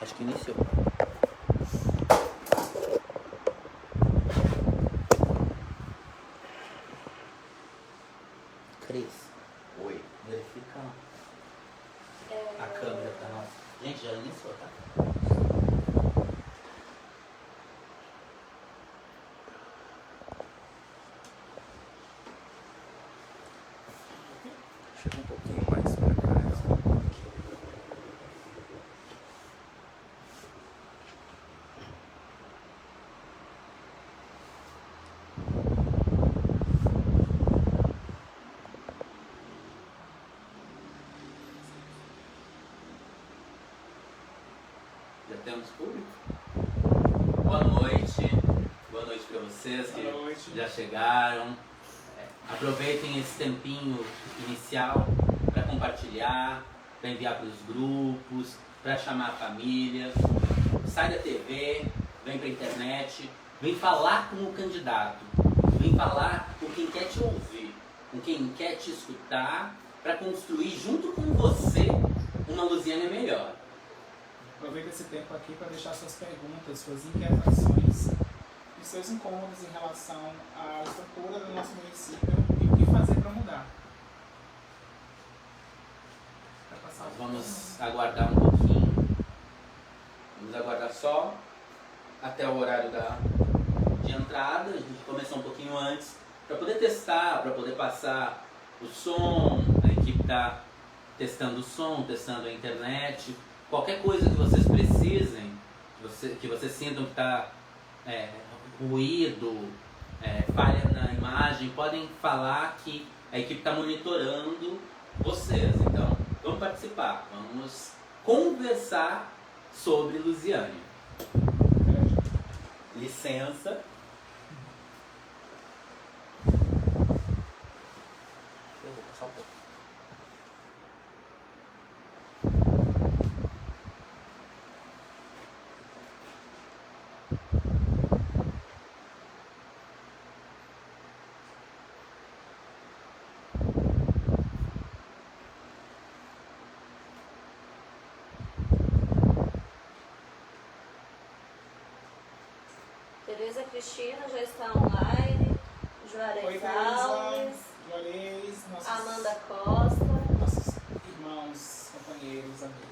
Acho que iniciou. Cris. Oi. Verifica a câmera pra nós. Gente, já iniciou, tá? Chega um pouquinho mais pra cá. Já temos público? Boa noite. Boa noite pra vocês que já chegaram. Aproveitem esse tempinho inicial para compartilhar, para enviar para os grupos, para chamar a família. Sai da TV, vem para a internet, vem falar com o candidato, vem falar com quem quer te ouvir, com quem quer te escutar, para construir junto com você uma Lusiânia melhor. Aproveita esse tempo aqui para deixar suas perguntas, suas inquietações e seus incômodos em relação à estrutura do nosso município e o que fazer para mudar. Nós vamos aguardar um pouquinho, vamos aguardar só até o horário de entrada. A gente começou um pouquinho antes para poder testar, para poder passar o som. A equipe está testando o som, testando a internet. Qualquer coisa que vocês precisem, que vocês sintam que está ruído, falha na imagem, podem falar que a equipe está monitorando vocês. Então, vamos participar, vamos conversar sobre Lusiânia. Licença. Eu vou passar um pouco. Tereza Cristina já está online. Juarez Alves. Juarez, nossos, Amanda Costa. nossos irmãos, companheiros, amigos.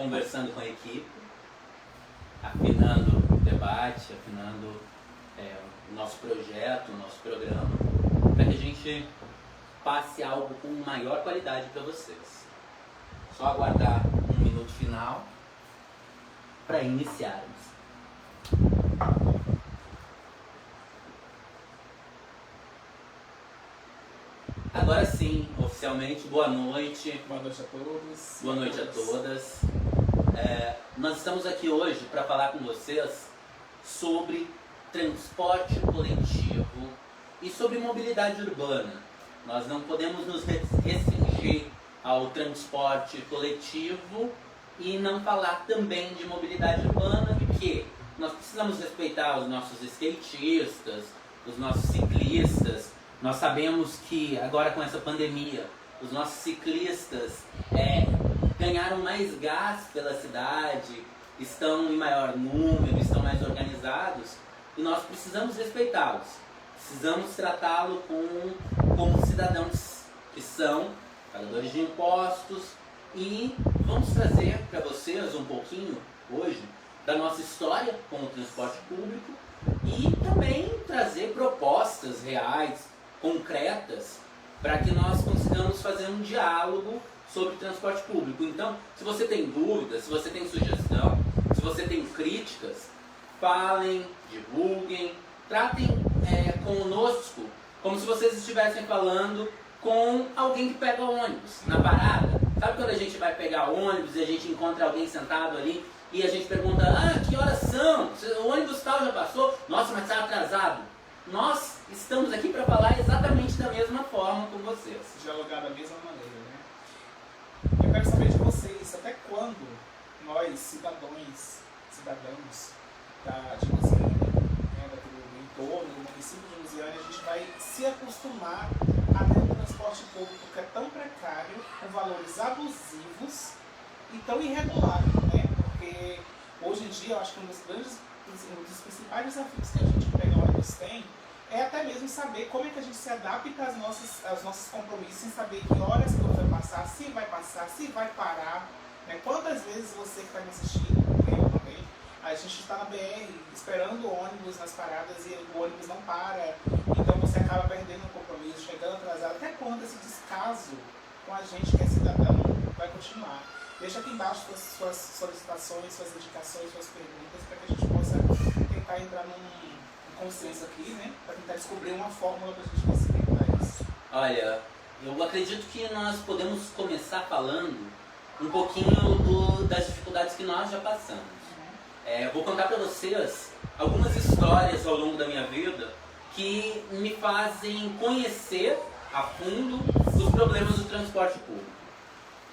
conversando com a equipe, afinando o debate, afinando o nosso projeto, o nosso programa, para que a gente passe algo com maior qualidade para vocês. Só aguardar um minuto final para iniciarmos. Agora sim, oficialmente, boa noite. Boa noite a todos. Boa noite a todas. Nós estamos aqui hoje para falar com vocês sobre transporte coletivo e sobre mobilidade urbana. Nós não podemos nos restringir ao transporte coletivo e não falar também de mobilidade urbana, porque nós precisamos respeitar os nossos skatistas, os nossos ciclistas. Nós sabemos que agora com essa pandemia, os nossos ciclistas ganharam mais gás pela cidade, estão em maior número, estão mais organizados, e nós precisamos respeitá-los. Precisamos tratá-los como cidadãos que são pagadores de impostos, e vamos trazer para vocês um pouquinho hoje da nossa história com o transporte público e também trazer propostas reais, concretas, para que nós consigamos fazer um diálogo sobre transporte público. Então, se você tem dúvidas, se você tem sugestão, se você tem críticas, falem, divulguem, tratem conosco como se vocês estivessem falando com alguém que pega ônibus na parada. Sabe quando a gente vai pegar ônibus e a gente encontra alguém sentado ali e a gente pergunta, que horas são? O ônibus tal já passou? Nossa, mas está atrasado. Nós estamos aqui para falar exatamente da mesma forma com vocês. Dialogar da mesma maneira, né? Eu quero saber de vocês, até quando nós, cidadãos de Lusiânia, do entorno, do município de Lusiânia, a gente vai se acostumar a ter um transporte público que é tão precário, com valores abusivos e tão irregular, né? Porque hoje em dia eu acho que um dos principais desafios que a gente pega ônibus tem é até mesmo saber como é que a gente se adapta aos nossos compromissos, sem saber que horas que vai passar, se vai parar, né? Quantas vezes você que está me assistindo, eu também, a gente está na BR esperando o ônibus nas paradas e o ônibus não para, então você acaba perdendo o compromisso, chegando atrasado. Até quando esse descaso com a gente que é cidadão vai continuar? Deixa aqui embaixo suas solicitações, suas indicações, suas perguntas, para que a gente possa tentar entrar num consenso aqui, né? Para tentar descobrir uma fórmula para a gente conseguir mudar isso. Olha, eu acredito que nós podemos começar falando um pouquinho das dificuldades que nós já passamos. Vou contar para vocês algumas histórias ao longo da minha vida que me fazem conhecer a fundo os problemas do transporte público.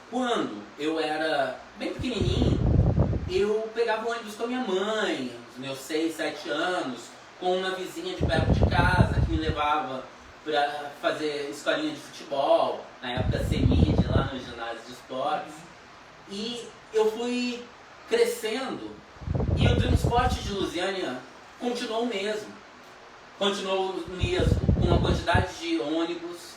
Quando eu era bem pequenininho, eu pegava o ônibus com a minha mãe, os meus 6, 7 anos, com uma vizinha de perto de casa que me levava para fazer escolinha de futebol, na época CEMID, lá no ginásio de esportes. E eu fui crescendo e o transporte de Lusiânia continuou o mesmo. Continuou mesmo, com a quantidade de ônibus,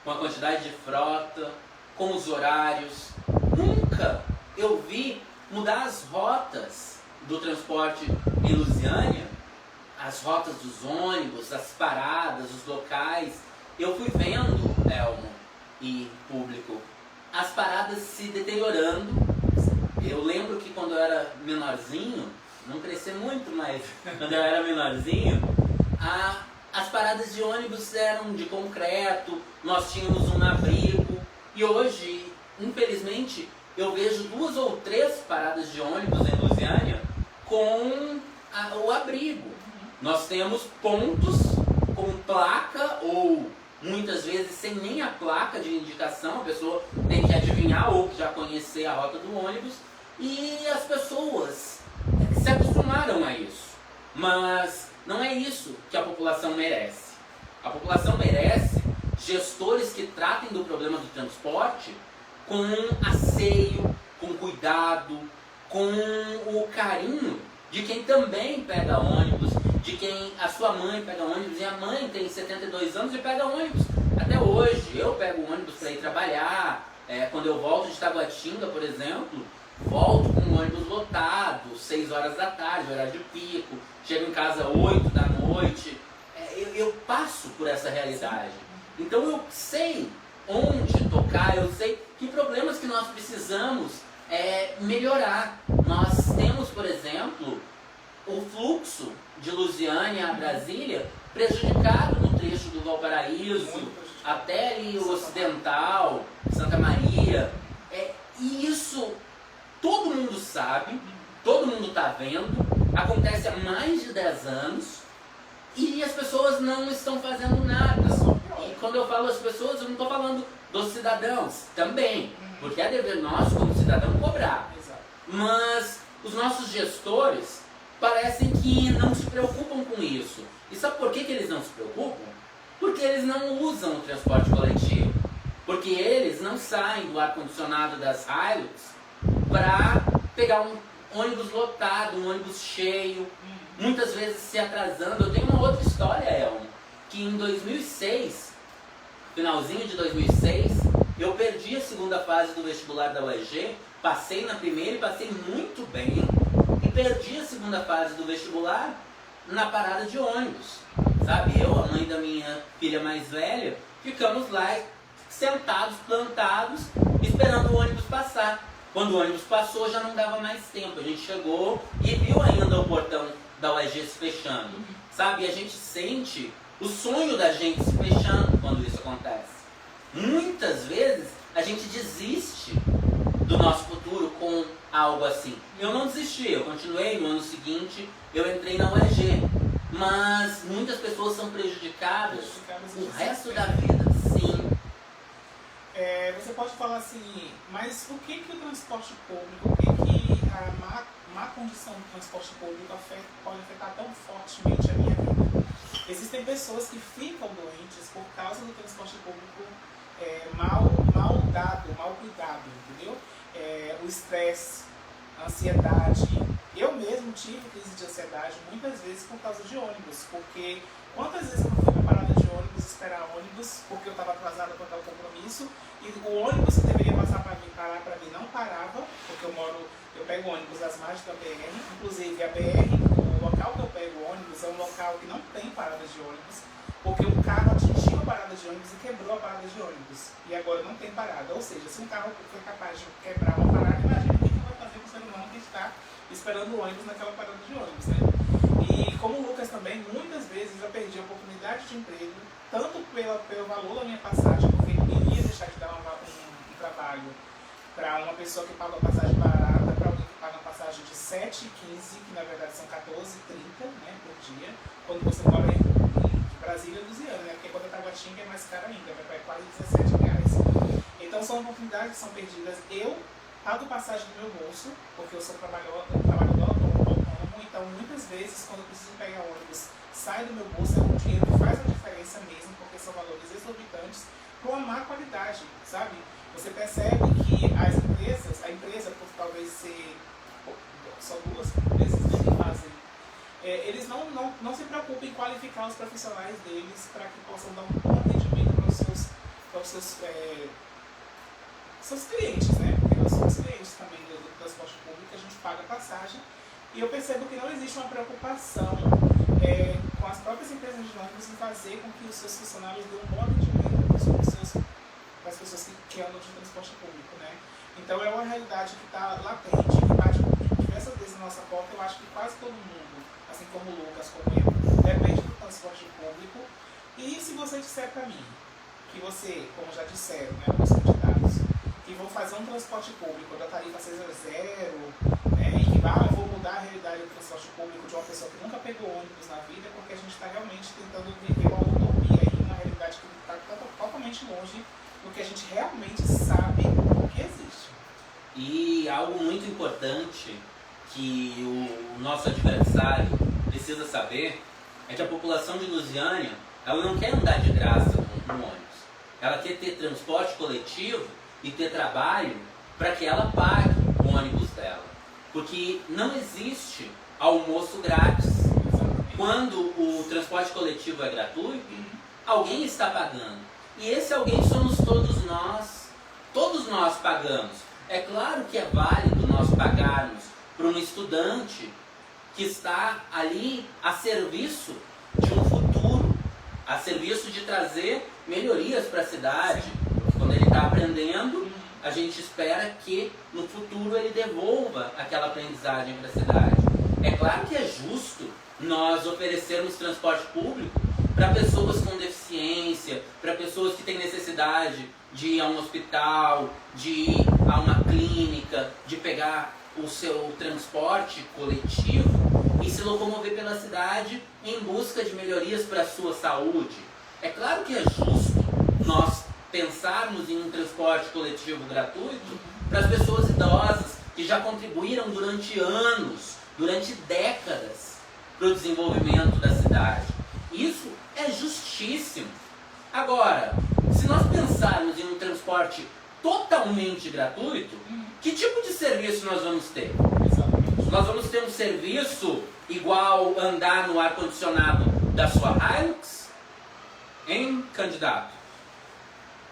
com a quantidade de frota, com os horários. Nunca eu vi mudar as rotas do transporte em Lusiânia, as rotas dos ônibus, as paradas, os locais. Eu fui vendo, Elmo e público, as paradas se deteriorando. Eu lembro que quando eu era menorzinho, não cresci muito, mas quando eu era menorzinho, as paradas de ônibus eram de concreto, nós tínhamos um abrigo. E hoje, infelizmente, eu vejo 2 ou 3 paradas de ônibus em Lusiânia com o abrigo. Nós temos pontos com placa ou muitas vezes sem nem a placa de indicação, a pessoa tem que adivinhar ou já conhecer a rota do ônibus, e as pessoas se acostumaram a isso. Mas não é isso que a população merece. A população merece gestores que tratem do problema do transporte com asseio, com cuidado, com o carinho de quem também pega ônibus, de quem a sua mãe pega ônibus, e a mãe tem 72 anos e pega ônibus. Até hoje, eu pego ônibus para ir trabalhar. Quando eu volto de Taguatinga, por exemplo, volto com o ônibus lotado, 6 horas da tarde, horário de pico, chego em casa 8 da noite. Eu passo por essa realidade. Então eu sei onde tocar, eu sei que problemas que nós precisamos melhorar. Nós temos, por exemplo, o fluxo de Lusiânia a Brasília prejudicado no trecho do Valparaíso, até ali o Ocidental, Santa Maria. E isso todo mundo sabe, todo mundo está vendo, acontece há mais de 10 anos e as pessoas não estão fazendo nada. E quando eu falo as pessoas, eu não estou falando dos cidadãos também, porque é dever nosso como cidadão cobrar. Mas os nossos gestores parecem que não se preocupam com isso. E sabe por que eles não se preocupam? Porque eles não usam o transporte coletivo. Porque eles não saem do ar-condicionado das Hilux para pegar um ônibus lotado, um ônibus cheio, muitas vezes se atrasando. Eu tenho uma outra história, Elmo, que em 2006, finalzinho de 2006, eu perdi a segunda fase do vestibular da UEG, passei na primeira e passei muito bem, e perdi a segunda fase do vestibular na parada de ônibus. Sabe, eu, a mãe da minha filha mais velha, ficamos lá sentados, plantados, esperando o ônibus passar. Quando o ônibus passou, já não dava mais tempo. A gente chegou e viu ainda o portão da UEG se fechando. Sabe, e a gente sente o sonho da gente se fechando quando isso acontece. Muitas vezes a gente desiste do nosso futuro com algo assim. Eu não desisti, eu continuei. No ano seguinte eu entrei na UEG. Mas muitas pessoas são prejudicadas o resto da vida, sim. Você pode falar assim, mas o que o transporte público, o que a má condição do transporte público pode afetar tão fortemente a minha vida? Existem pessoas que ficam doentes por causa do transporte público mal dado, mal cuidado, entendeu? O estresse, a ansiedade. Eu mesmo tive crise de ansiedade muitas vezes por causa de ônibus, porque quantas vezes eu não fui para parada de ônibus, esperar ônibus, porque eu estava atrasada para tal compromisso, e o ônibus que deveria passar para mim, parar para mim, não parava, porque eu pego ônibus das margens da BR, inclusive a BR, o local que eu pego ônibus é um local que não tem parada de ônibus, porque um carro atingiu a parada de ônibus e quebrou a parada de ônibus, e agora não tem parada. Ou seja, se um carro foi capaz de quebrar uma parada, imagina o que vai fazer com o ser humano que está esperando o ônibus naquela parada de ônibus, né? E como o Lucas também, muitas vezes eu perdi a oportunidade de emprego, tanto pelo valor da minha passagem, porque eu queria deixar de dar um trabalho para uma pessoa que paga a passagem barata, para alguém que paga a passagem de 7,15, que na verdade são 14,30, né, por dia, quando você mora em Brasília, Lusiânia, né, porque quando é Taguatinga é mais caro ainda, vai quase R$17. Então são oportunidades que são perdidas. Eu pago passagem do meu bolso, porque eu sou trabalhador autônomo, então muitas vezes quando eu preciso pegar ônibus, sai do meu bolso, é um dinheiro que faz a diferença mesmo, porque são valores exorbitantes com uma má qualidade, sabe? Você percebe que a empresa, por talvez ser só duas empresas que fazem, eles não se preocupam em qualificar os profissionais deles para que possam dar um bom atendimento para os seus clientes, né? Porque nós somos clientes também do transporte público, a gente paga passagem, e eu percebo que não existe uma preocupação com as próprias empresas de ônibus em fazer com que os seus funcionários dêem um bom atendimento para as pessoas que andam de transporte público, né? Então é uma realidade que está latente, que bate diversas vezes na nossa porta. Eu acho que quase todo mundo, assim como o Lucas, como eu, depende do transporte público. E se você disser para mim que você, como já disseram, né, alguns candidatos, que vão fazer um transporte público da tarifa 6 a 0, né, e que eu vou mudar a realidade do transporte público de uma pessoa que nunca pegou ônibus na vida, porque a gente está realmente tentando viver uma utopia aí, uma realidade que está totalmente longe do que a gente realmente sabe que existe. E algo muito importante que o nosso adversário precisa saber é que a população de Lusiânia, ela não quer andar de graça no ônibus. Ela quer ter transporte coletivo e ter trabalho para que ela pague o ônibus dela. Porque não existe almoço grátis. Quando o transporte coletivo é gratuito, alguém está pagando. E esse alguém somos todos nós. Todos nós pagamos. É claro que é válido nós pagarmos para um estudante que está ali a serviço de um futuro, a serviço de trazer melhorias para a cidade. Quando ele está aprendendo, a gente espera que no futuro ele devolva aquela aprendizagem para a cidade. É claro que é justo nós oferecermos transporte público para pessoas com deficiência, para pessoas que têm necessidade de ir a um hospital, de ir a uma clínica, de pegar o seu transporte coletivo e se locomover pela cidade em busca de melhorias para a sua saúde. É claro que é justo nós pensarmos em um transporte coletivo gratuito para as pessoas idosas que já contribuíram durante anos, durante décadas, para o desenvolvimento da cidade. Isso é justíssimo. Agora, se nós pensarmos em um transporte totalmente gratuito, que tipo de serviço nós vamos ter? Exatamente. Nós vamos ter um serviço igual andar no ar-condicionado da sua Hilux? Hein, candidato?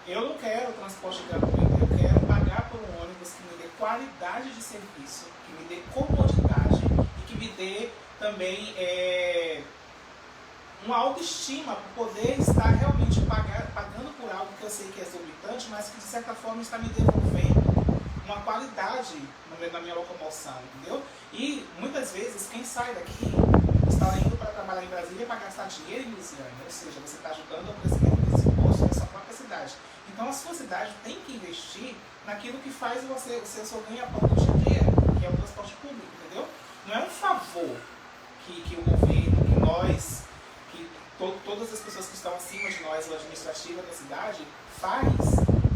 Eu não quero transporte gratuito, eu quero pagar por um ônibus que me dê qualidade de serviço, que me dê comodidade e que me dê também uma autoestima para poder estar realmente pagando por algo que eu sei que é exorbitante, mas que de certa forma está me devolvendo uma qualidade na minha locomoção, entendeu? E muitas vezes quem sai daqui está indo para trabalhar em Brasília para gastar dinheiro em Lusiânia, ou seja, você está ajudando ao crescimento desse imposto da sua própria cidade. Então a sua cidade tem que investir naquilo que faz o seu ganha-pão do dia a dia, que é o transporte público, entendeu? Não é um favor que o governo, que nós, todas as pessoas que estão acima de nós, o administrativo da cidade, faz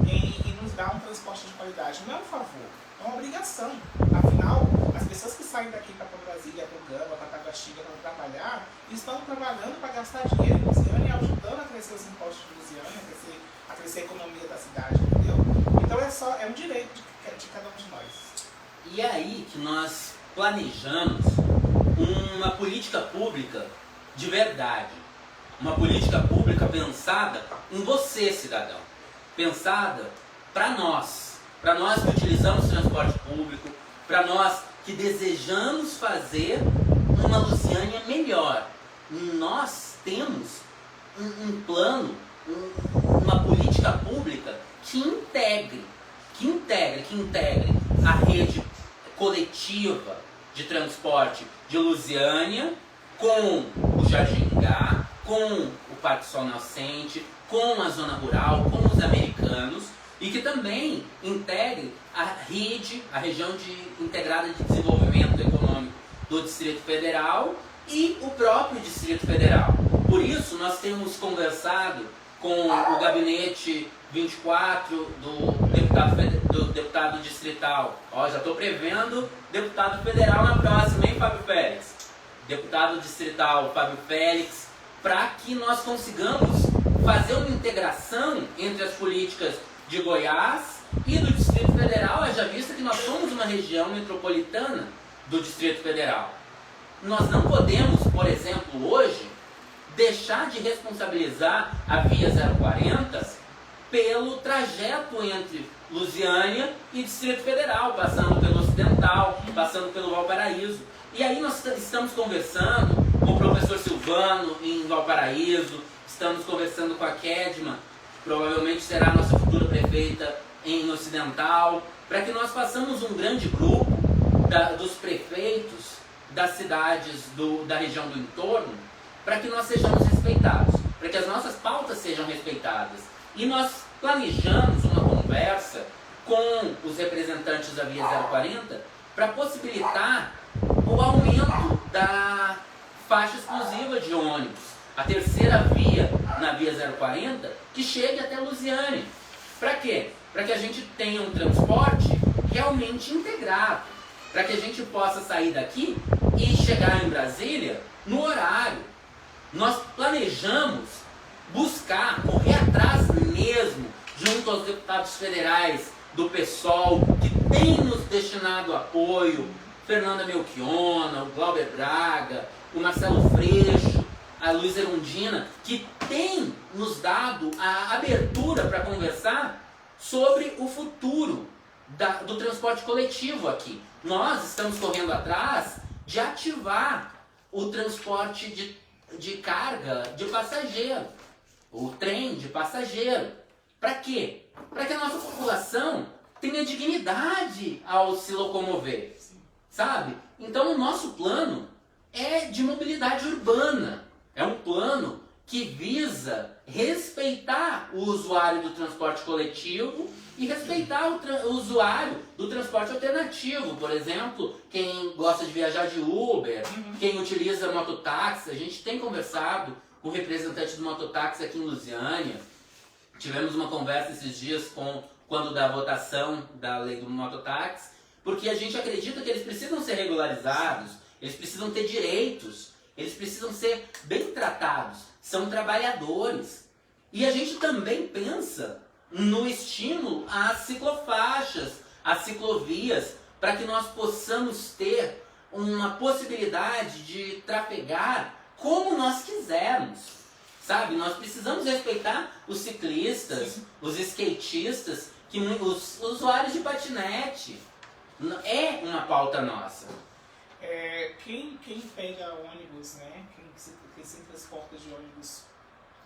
em nos dar um transporte de qualidade. Não é um favor, é uma obrigação. Afinal, as pessoas que saem daqui para Brasília, para Gama, para Taguatinga, para trabalhar, estão trabalhando para gastar dinheiro em Lusiânia e ajudando a crescer os impostos de Lusiânia, a crescer a economia da cidade, entendeu? Então é um direito de cada um de nós. E é aí que nós planejamos uma política pública de verdade. Uma política pública pensada em você, cidadão. Pensada para nós que utilizamos transporte público, para nós que desejamos fazer uma Lusiânia melhor. Nós temos um plano, uma política pública que integre a rede coletiva de transporte de Lusiânia com o Jardim Gá, com o Parque Sol Nascente, com a zona rural, com os americanos, e que também integre a RID, a Região Integrada de Desenvolvimento Econômico do Distrito Federal e o próprio Distrito Federal. Por isso, nós temos conversado com o gabinete 24 do deputado distrital. Ó, já estou prevendo deputado federal na próxima, hein, Fábio Félix? Deputado distrital Fábio Félix, para que nós consigamos fazer uma integração entre as políticas de Goiás e do Distrito Federal, haja vista que nós somos uma região metropolitana do Distrito Federal. Nós não podemos, por exemplo, hoje, deixar de responsabilizar a Via 040 pelo trajeto entre Lusiânia e Distrito Federal, passando pelo Ocidental, passando pelo Valparaíso. E aí nós estamos conversando com o professor Silvano em Valparaíso, estamos conversando com a Kedma, provavelmente será a nossa futura prefeita em Ocidental, para que nós façamos um grande grupo dos prefeitos das cidades da região do entorno, para que nós sejamos respeitados, para que as nossas pautas sejam respeitadas. E nós planejamos uma conversa com os representantes da Via 040 para possibilitar o aumento da faixa exclusiva de ônibus, a terceira via na Via 040, que chegue até Lusiânia. Para quê? Para que a gente tenha um transporte realmente integrado, para que a gente possa sair daqui e chegar em Brasília no horário. Nós planejamos buscar, correr atrás mesmo, junto aos deputados federais do PSOL, que tem nos destinado apoio, Fernanda Melchiona, o Glauber Braga, o Marcelo Freixo, a Luiza Erundina, que tem nos dado a abertura para conversar sobre o futuro do transporte coletivo aqui. Nós estamos correndo atrás de ativar o transporte de carga de passageiro, o trem de passageiro. Para quê? Para que a nossa população tenha dignidade ao se locomover, sabe? Então o nosso plano é de mobilidade urbana. É um plano que visa respeitar o usuário do transporte coletivo e respeitar o usuário do transporte alternativo. Por exemplo, quem gosta de viajar de Uber, quem utiliza mototáxi. A gente tem conversado com o representante do mototáxi aqui em Lusiânia. Tivemos uma conversa esses dias quando da votação da lei do mototáxi, porque a gente acredita que eles precisam ser regularizados, eles precisam ter direitos, eles precisam ser bem tratados, são trabalhadores. E a gente também pensa no estímulo às ciclofaixas, às ciclovias, para que nós possamos ter uma possibilidade de trafegar como nós quisermos, sabe? Nós precisamos respeitar os ciclistas, os skatistas, os usuários de patinete. É uma pauta nossa. Quem pega ônibus, né? Quem se transporta de ônibus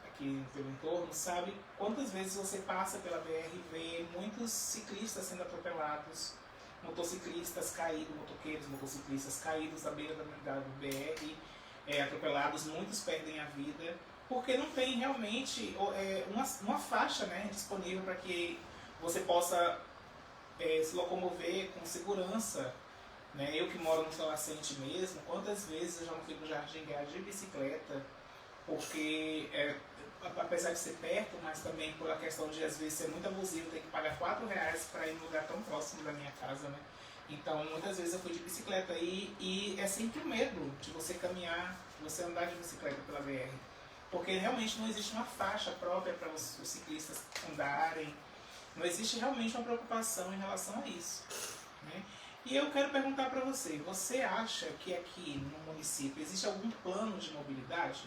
aqui pelo entorno, sabe quantas vezes você passa pela BR e vê muitos ciclistas sendo atropelados, motociclistas caídos, motoqueiros, motociclistas caídos na beira da BR, atropelados, muitos perdem a vida, porque não tem realmente uma faixa, né, disponível para que você possa se locomover com segurança. Né? Eu que moro no São Vicente mesmo, quantas vezes eu já não fui no Jardim Gá de bicicleta, porque apesar de ser perto, mas também por a questão de às vezes ser muito abusivo, ter que pagar R$4 para ir num lugar tão próximo da minha casa, né? Então muitas vezes eu fui de bicicleta e é sempre o medo de você caminhar, você andar de bicicleta pela BR, porque realmente não existe uma faixa própria para os ciclistas andarem, não existe realmente uma preocupação em relação a isso, né? E eu quero perguntar para você, você acha que aqui no município existe algum plano de mobilidade?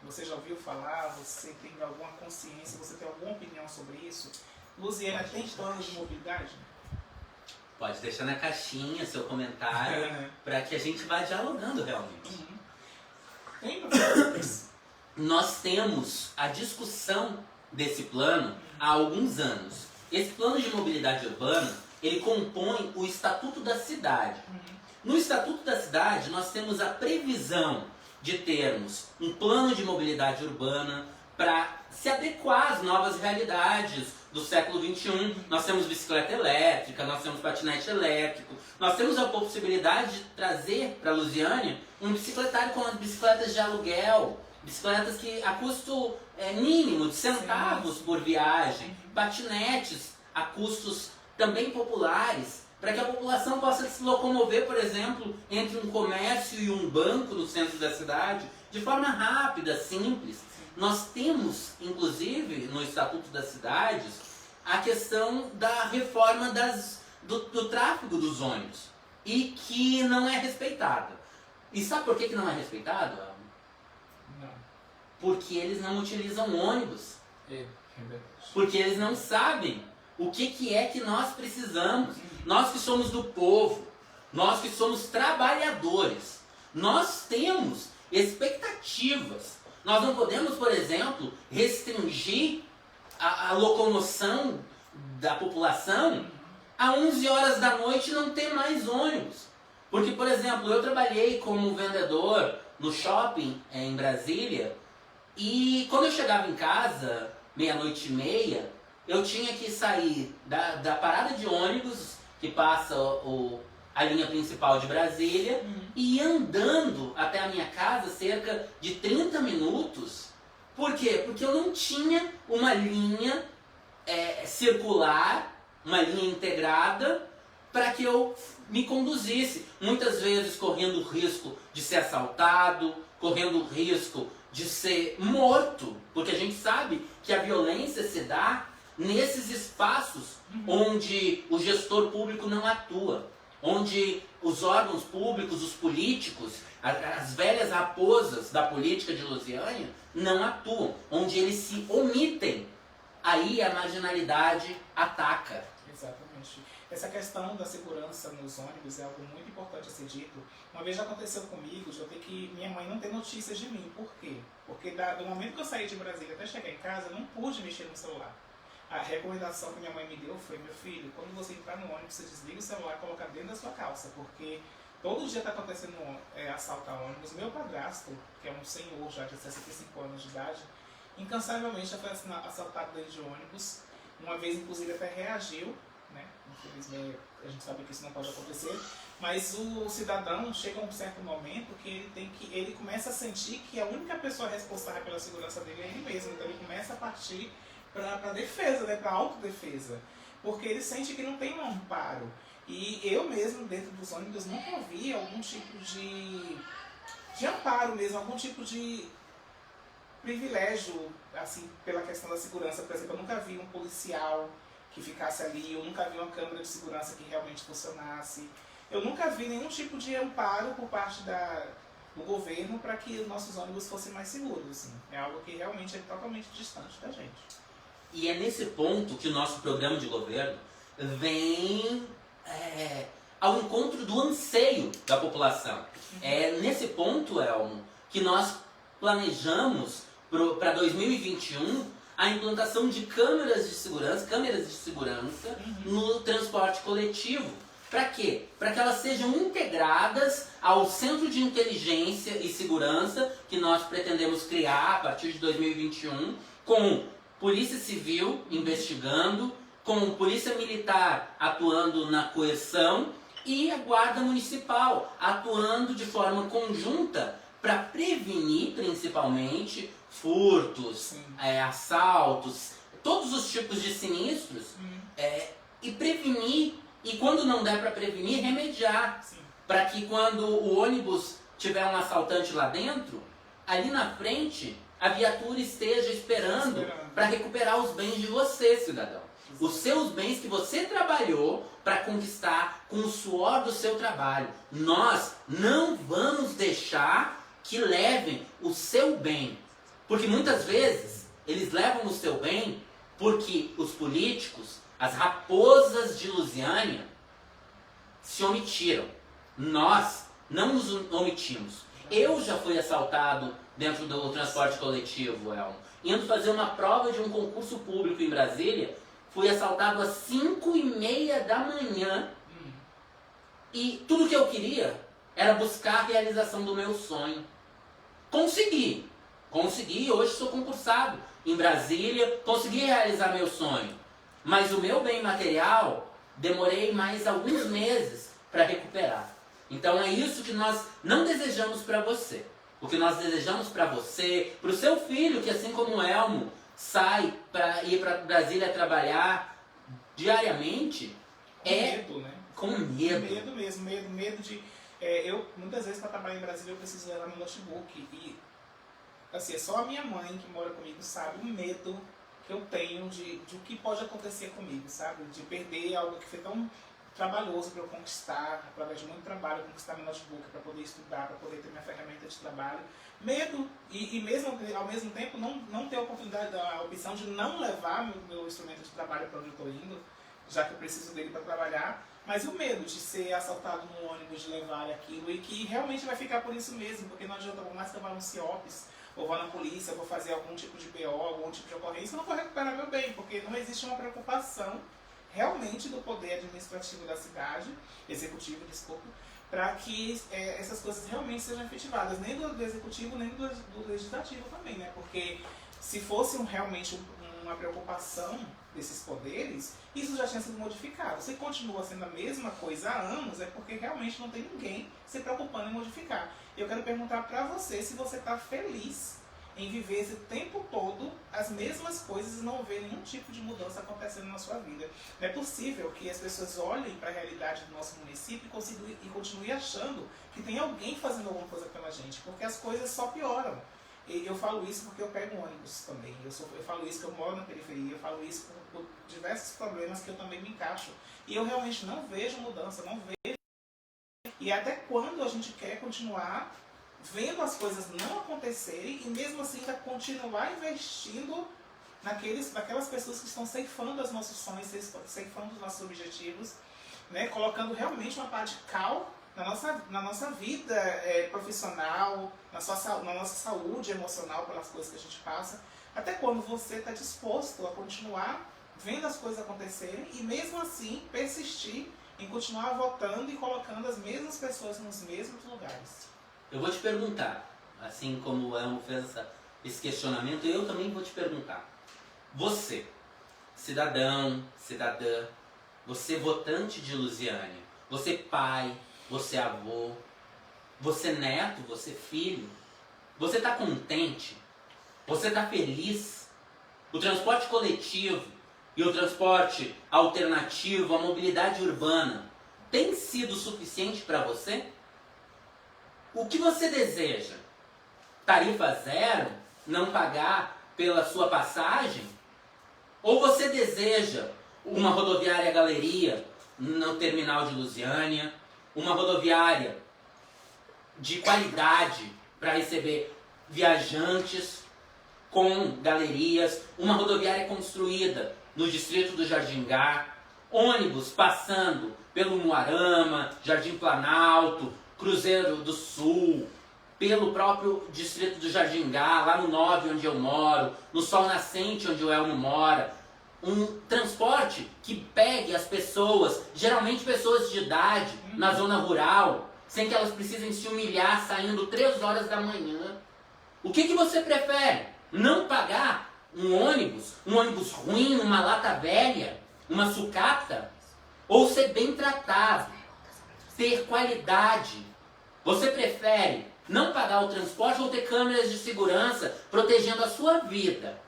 Você já ouviu falar? Você tem alguma consciência? Você tem alguma opinião sobre isso? Lusiana, tem plano de mobilidade? Pode deixar na caixinha seu comentário para que a gente vá dialogando realmente. Tem, professor? Nós temos a discussão desse plano há alguns anos. Esse plano de mobilidade urbana, ele compõe o Estatuto da Cidade. No Estatuto da Cidade, nós temos a previsão de termos um plano de mobilidade urbana para se adequar às novas realidades do século XXI. Nós temos bicicleta elétrica, nós temos patinete elétrico, nós temos a possibilidade de trazer para Lusiânia um bicicletário com as bicicletas de aluguel, bicicletas que a custo mínimo, de centavos por viagem, patinetes a custos também populares, para que a população possa se locomover, por exemplo, entre um comércio e um banco no centro da cidade, de forma rápida, simples. Nós temos, inclusive, no Estatuto das Cidades, a questão da reforma do tráfego dos ônibus, e que não é respeitada. E sabe por que não é respeitado? Não. Porque eles não utilizam ônibus. Porque eles não sabem o que é que nós precisamos. Nós que somos do povo, nós que somos trabalhadores, nós temos expectativas. Nós não podemos, por exemplo, restringir a locomoção da população a 11 horas da noite e não ter mais ônibus. Porque, por exemplo, eu trabalhei como vendedor no shopping em Brasília, e quando eu chegava em casa, 00:30, eu tinha que sair da parada de ônibus que passa a linha principal de Brasília e ir andando até a minha casa cerca de 30 minutos. Por quê? Porque eu não tinha uma linha circular, uma linha integrada para que eu me conduzisse. Muitas vezes correndo o risco de ser assaltado, correndo o risco de ser morto, porque a gente sabe que a violência se dá nesses espaços onde o gestor público não atua, onde os órgãos públicos, os políticos, as velhas raposas da política de Lusiânia não atuam, onde eles se omitem. Aí a marginalidade ataca. Exatamente. Essa questão da segurança nos ônibus é algo muito importante a ser dito. Uma vez já aconteceu comigo de eu ter que minha mãe não ter notícias de mim. Por quê? Porque do momento que eu saí de Brasília até chegar em casa, eu não pude mexer no celular. A recomendação que minha mãe me deu foi: meu filho, quando você entrar no ônibus, você desliga o celular e coloca dentro da sua calça, porque todo dia está acontecendo assalto a ônibus. Meu padrasto, que é um senhor já de 65 anos de idade, incansavelmente já foi assaltado dentro de ônibus. Uma vez, inclusive, até reagiu, né? Infelizmente, a gente sabe que isso não pode acontecer, mas o cidadão chega a um certo momento que ele começa a sentir que a única pessoa responsável pela segurança dele é ele mesmo. Então ele começa a partir para defesa, né? Para autodefesa, porque ele sente que não tem um amparo. E eu mesmo, dentro dos ônibus, nunca vi algum tipo de amparo mesmo, algum tipo de privilégio, assim, pela questão da segurança. Por exemplo, eu nunca vi um policial que ficasse ali, eu nunca vi uma câmera de segurança que realmente funcionasse, eu nunca vi nenhum tipo de amparo por parte do governo para que os nossos ônibus fossem mais seguros. Assim. É algo que realmente é totalmente distante da gente. E é nesse ponto que o nosso programa de governo vem ao encontro do anseio da população. É nesse ponto, Elmo, que nós planejamos para 2021 a implantação de câmeras de segurança no transporte coletivo. Para quê? Para que elas sejam integradas ao Centro de Inteligência e Segurança que nós pretendemos criar a partir de 2021, com Polícia Civil investigando, com Polícia Militar atuando na coerção e a Guarda Municipal atuando de forma conjunta para prevenir principalmente furtos, assaltos, todos os tipos de sinistros, e prevenir, e quando não der para prevenir, remediar, para que quando o ônibus tiver um assaltante lá dentro, ali na frente a viatura esteja esperando para recuperar os bens de você, cidadão. Os seus bens que você trabalhou para conquistar com o suor do seu trabalho. Nós não vamos deixar que levem o seu bem. Porque muitas vezes eles levam o seu bem porque os políticos, as raposas de Lusiânia, se omitiram. Nós não nos omitimos. Eu já fui assaltado dentro do transporte coletivo, Elmo. Indo fazer uma prova de um concurso público em Brasília, fui assaltado às 5h30 da manhã. E tudo que eu queria era buscar a realização do meu sonho. Consegui, hoje sou concursado em Brasília, consegui realizar meu sonho. Mas o meu bem material, demorei mais alguns meses para recuperar. Então é isso que nós não desejamos para você. O que nós desejamos para você, para o seu filho, que assim como o Elmo, sai para ir para Brasília trabalhar diariamente, Medo, né? Com medo. Medo mesmo, medo de... eu, muitas vezes, para trabalhar em Brasília, eu preciso levar meu notebook. E, assim, é só a minha mãe que mora comigo sabe o medo que eu tenho de o que pode acontecer comigo, sabe? De perder algo que foi tão trabalhoso para eu conquistar, através de muito trabalho, conquistar meu notebook para poder estudar, para poder ter minha ferramenta de trabalho. Medo, e mesmo ao mesmo tempo não ter a oportunidade, a opção de não levar meu instrumento de trabalho para onde eu estou indo, já que eu preciso dele para trabalhar, mas o medo de ser assaltado no ônibus, de levar aquilo, e que realmente vai ficar por isso mesmo, porque não adianta, por mais que eu vá no CIOPS, ou vá na polícia, vou fazer algum tipo de BO, algum tipo de ocorrência, eu não vou recuperar meu bem, porque não existe uma preocupação realmente do poder administrativo da cidade, executivo, desculpa, para que essas coisas realmente sejam efetivadas, nem do executivo, nem do legislativo também, né? Porque se fosse realmente uma preocupação desses poderes, isso já tinha sido modificado. Se continua sendo a mesma coisa há anos, é porque realmente não tem ninguém se preocupando em modificar. Eu quero perguntar para você se você está feliz em viver esse tempo todo as mesmas coisas e não ver nenhum tipo de mudança acontecendo na sua vida. Não é possível que as pessoas olhem para a realidade do nosso município e continuem achando que tem alguém fazendo alguma coisa pela gente, porque as coisas só pioram. E eu falo isso porque eu pego um ônibus também, eu falo isso que eu moro na periferia, eu falo isso por diversos problemas que eu também me encaixo. E eu realmente não vejo mudança, não vejo. E até quando a gente quer continuar vendo as coisas não acontecerem e mesmo assim ainda continuar investindo naquelas pessoas que estão ceifando as nossos sonhos, ceifando os nossos objetivos, né? Colocando realmente uma pá de cal na nossa vida profissional, na nossa saúde emocional pelas coisas que a gente passa. Até quando você está disposto a continuar vendo as coisas acontecerem e mesmo assim persistir em continuar votando e colocando as mesmas pessoas nos mesmos lugares. Eu vou te perguntar, assim como o Elmo fez esse questionamento, eu também vou te perguntar. Você, cidadão, cidadã, você votante de Lusiânia, você pai, você avô, você neto, você filho, você está contente? Você está feliz? O transporte coletivo e o transporte alternativo, a mobilidade urbana, tem sido suficiente para você? O que você deseja? Tarifa zero? Não pagar pela sua passagem? Ou você deseja uma rodoviária galeria no terminal de Lusiânia, uma rodoviária de qualidade para receber viajantes com galerias, uma rodoviária construída no distrito do Jardingá, ônibus passando pelo Umuarama, Jardim Planalto, Cruzeiro do Sul, pelo próprio distrito do Jardingá, lá no 9 onde eu moro, no Sol Nascente onde o Elmo mora. Um transporte que pegue as pessoas, geralmente pessoas de idade, na zona rural, sem que elas precisem se humilhar saindo 3 horas da manhã. O que você prefere? Não pagar um ônibus ruim, uma lata velha, uma sucata? Ou ser bem tratado, ter qualidade? Você prefere não pagar o transporte ou ter câmeras de segurança protegendo a sua vida?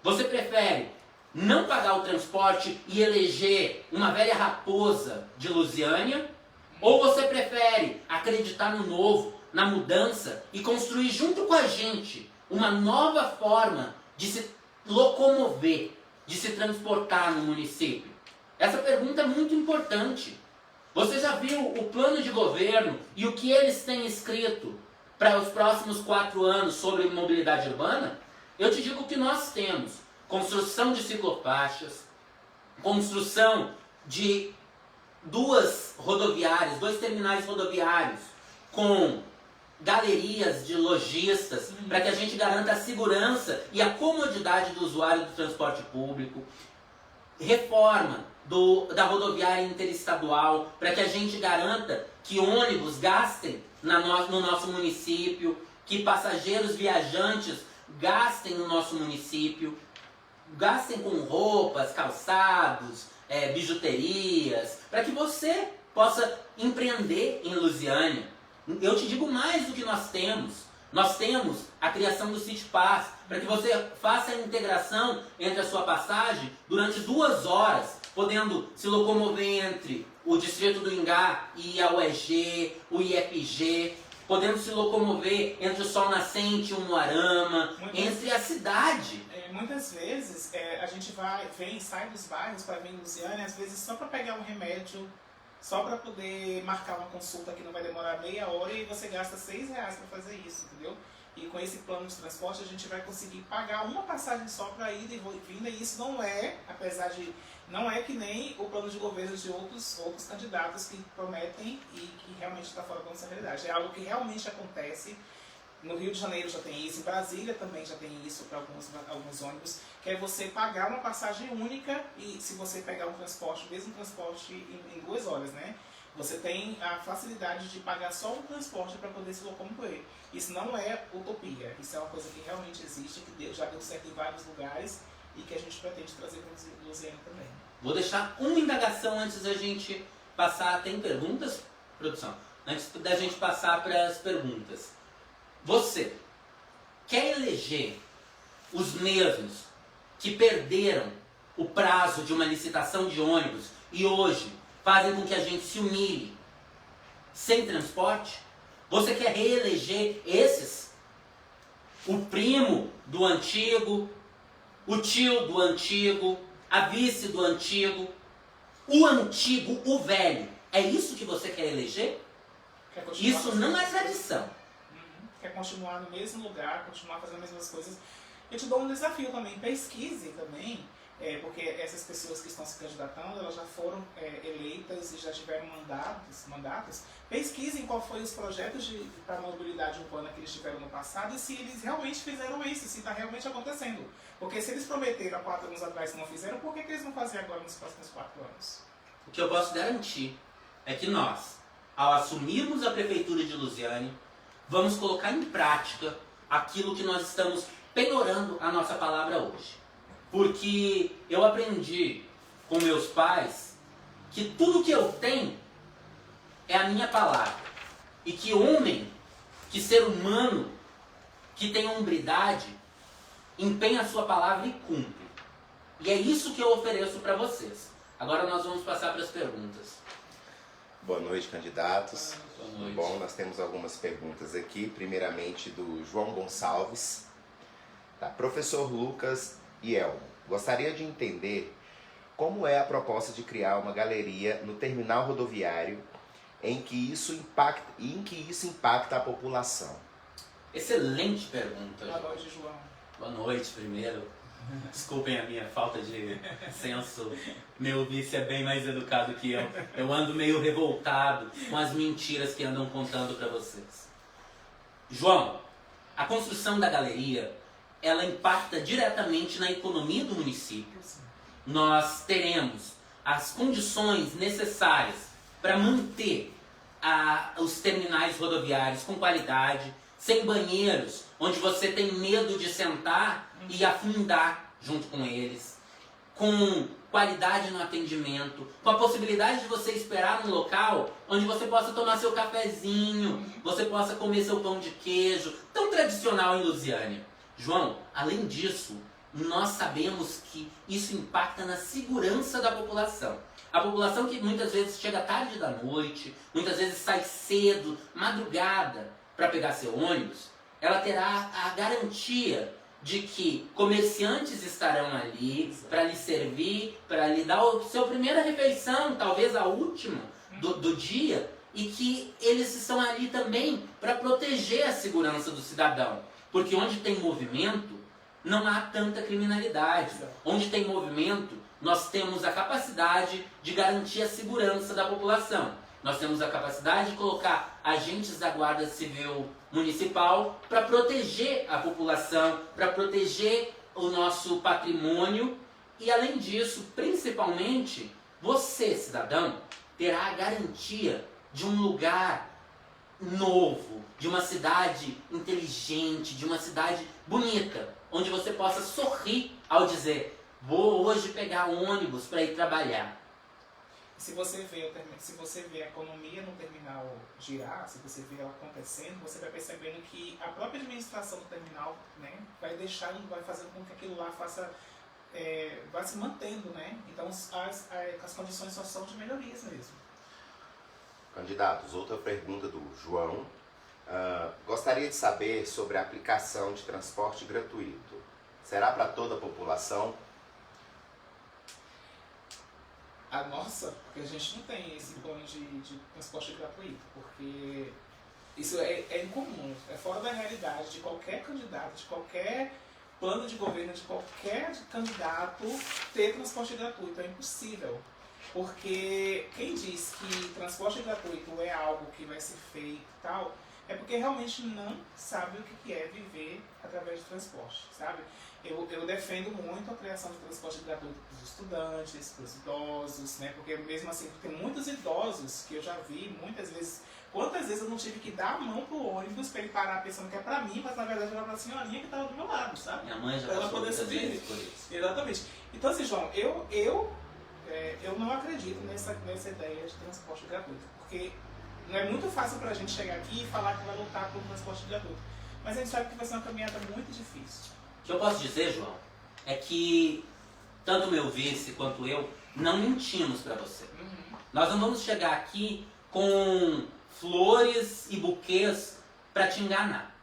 Você prefere não pagar o transporte e eleger uma velha raposa de Lusiânia? Ou você prefere acreditar no novo, na mudança e construir junto com a gente uma nova forma de se locomover, de se transportar no município? Essa pergunta é muito importante. Você já viu o plano de governo e o que eles têm escrito para os próximos 4 anos sobre mobilidade urbana? Eu te digo que nós temos construção de ciclofaixas, construção de 2 terminais rodoviários com galerias de lojistas para que a gente garanta a segurança e a comodidade do usuário do transporte público, reforma da rodoviária interestadual para que a gente garanta que ônibus gastem no nosso município, que passageiros viajantes gastem no nosso município, gastem com roupas, calçados, bijuterias, para que você possa empreender em Lusiânia. Eu te digo mais do que nós temos. Nós temos a criação do City Pass, para que você faça a integração entre a sua passagem durante 2 horas, podendo se locomover entre o Distrito do Ingá e a UEG, o IFG, podendo se locomover entre o Sol Nascente e o Umuarama, entre a cidade. Muitas vezes a gente sai dos bairros para vir em Lusiânia, às vezes só para pegar um remédio, só para poder marcar uma consulta que não vai demorar meia hora e você gasta R$6 para fazer isso, entendeu? E com esse plano de transporte a gente vai conseguir pagar uma passagem só para ida e vinda, e isso não é, não é que nem o plano de governo de outros candidatos que prometem e que realmente está fora da nossa realidade. É algo que realmente acontece. No Rio de Janeiro já tem isso, em Brasília também já tem isso para alguns ônibus, que é você pagar uma passagem única e se você pegar um transporte, o mesmo transporte em 2 horas, né? Você tem a facilidade de pagar só um transporte para poder se locomover. Isso não é utopia, isso é uma coisa que realmente existe, que já deu certo em vários lugares e que a gente pretende trazer para Lusiânia também. Vou deixar uma indagação antes da gente passar. Tem perguntas, produção? Antes da gente passar para as perguntas. Você quer eleger os mesmos que perderam o prazo de uma licitação de ônibus e hoje fazem com que a gente se humilhe sem transporte? Você quer reeleger esses? O primo do antigo, o tio do antigo, a vice do antigo, o velho. É isso que você quer eleger? Isso não é tradição. Quer continuar no mesmo lugar, continuar fazendo as mesmas coisas. Eu te dou um desafio também, pesquise também, porque essas pessoas que estão se candidatando, elas já foram eleitas e já tiveram mandatos. Pesquisem qual foi os projetos para mobilidade urbana que eles tiveram no passado e se eles realmente fizeram isso, se está realmente acontecendo. Porque se eles prometeram há 4 anos atrás e não fizeram, por que eles vão fazer agora nos próximos 4 anos? O que eu posso garantir é que nós, ao assumirmos a Prefeitura de Lusiânia, vamos colocar em prática aquilo que nós estamos penorando a nossa palavra hoje. Porque eu aprendi com meus pais que tudo que eu tenho é a minha palavra. E que homem, que ser humano, que tem hombridade, empenha a sua palavra e cumpre. E é isso que eu ofereço para vocês. Agora nós vamos passar para as perguntas. Boa noite, candidatos. Boa noite. Bom, nós temos algumas perguntas aqui. Primeiramente do João Gonçalves. Tá. Professor Lucas e Elmo, gostaria de entender como é a proposta de criar uma galeria no terminal rodoviário em que isso impacta a população. Excelente pergunta. Boa noite, João. Boa noite, primeiro. Desculpem a minha falta de senso. Meu vice é bem mais educado que eu. Eu ando meio revoltado com as mentiras que andam contando para vocês. João, a construção da galeria, ela impacta diretamente na economia do município. Nós teremos as condições necessárias para manter os terminais rodoviários com qualidade, sem banheiros, onde você tem medo de sentar e afundar junto com eles, com qualidade no atendimento, com a possibilidade de você esperar num local onde você possa tomar seu cafezinho, você possa comer seu pão de queijo, tão tradicional em Lusiânia. João, além disso, nós sabemos que isso impacta na segurança da população. A população que muitas vezes chega tarde da noite, muitas vezes sai cedo, madrugada, para pegar seu ônibus, ela terá a garantia de que comerciantes estarão ali para lhe servir, para lhe dar a sua primeira refeição, talvez a última do dia, e que eles estão ali também para proteger a segurança do cidadão. Porque onde tem movimento, não há tanta criminalidade. Onde tem movimento, nós temos a capacidade de garantir a segurança da população. Nós temos a capacidade de colocar agentes da Guarda Civil Municipal para proteger a população, para proteger o nosso patrimônio e, além disso, principalmente, você, cidadão, terá a garantia de um lugar novo, de uma cidade inteligente, de uma cidade bonita, onde você possa sorrir ao dizer: vou hoje pegar ônibus para ir trabalhar. Se você vê a economia no terminal girar, se você vê ela acontecendo, você vai percebendo que a própria administração do terminal, né, vai fazendo com que aquilo lá vá se mantendo, né? Então as condições só são de melhorias mesmo. Candidatos, outra pergunta do João. Gostaria de saber sobre a aplicação de transporte gratuito. Será para toda a população? Nossa, porque a gente não tem esse plano de transporte gratuito, porque isso é incomum, é fora da realidade de qualquer candidato, de qualquer plano de governo, de qualquer candidato ter transporte gratuito, é impossível. Porque quem diz que transporte gratuito é algo que vai ser feito e tal, é porque realmente não sabe o que é viver através de transporte, sabe? Eu defendo muito a criação de transporte gratuito para os estudantes, para os idosos, né? Porque mesmo assim, tem muitos idosos que eu já vi, muitas vezes, quantas vezes eu não tive que dar a mão pro ônibus para ele parar pensando que é para mim, mas na verdade era para a senhorinha que estava do meu lado, sabe? Minha mãe já pra ela passou poder muitas subir. vezes por isso. Exatamente. Então assim, João, eu não acredito nessa ideia de transporte gratuito, porque não é muito fácil para a gente chegar aqui e falar que vai lutar por transporte gratuito. Mas a gente sabe que vai ser uma caminhada muito difícil. O que eu posso dizer, João, é que tanto meu vice quanto eu não mentimos para você. Nós não vamos chegar aqui com flores e buquês para te enganar.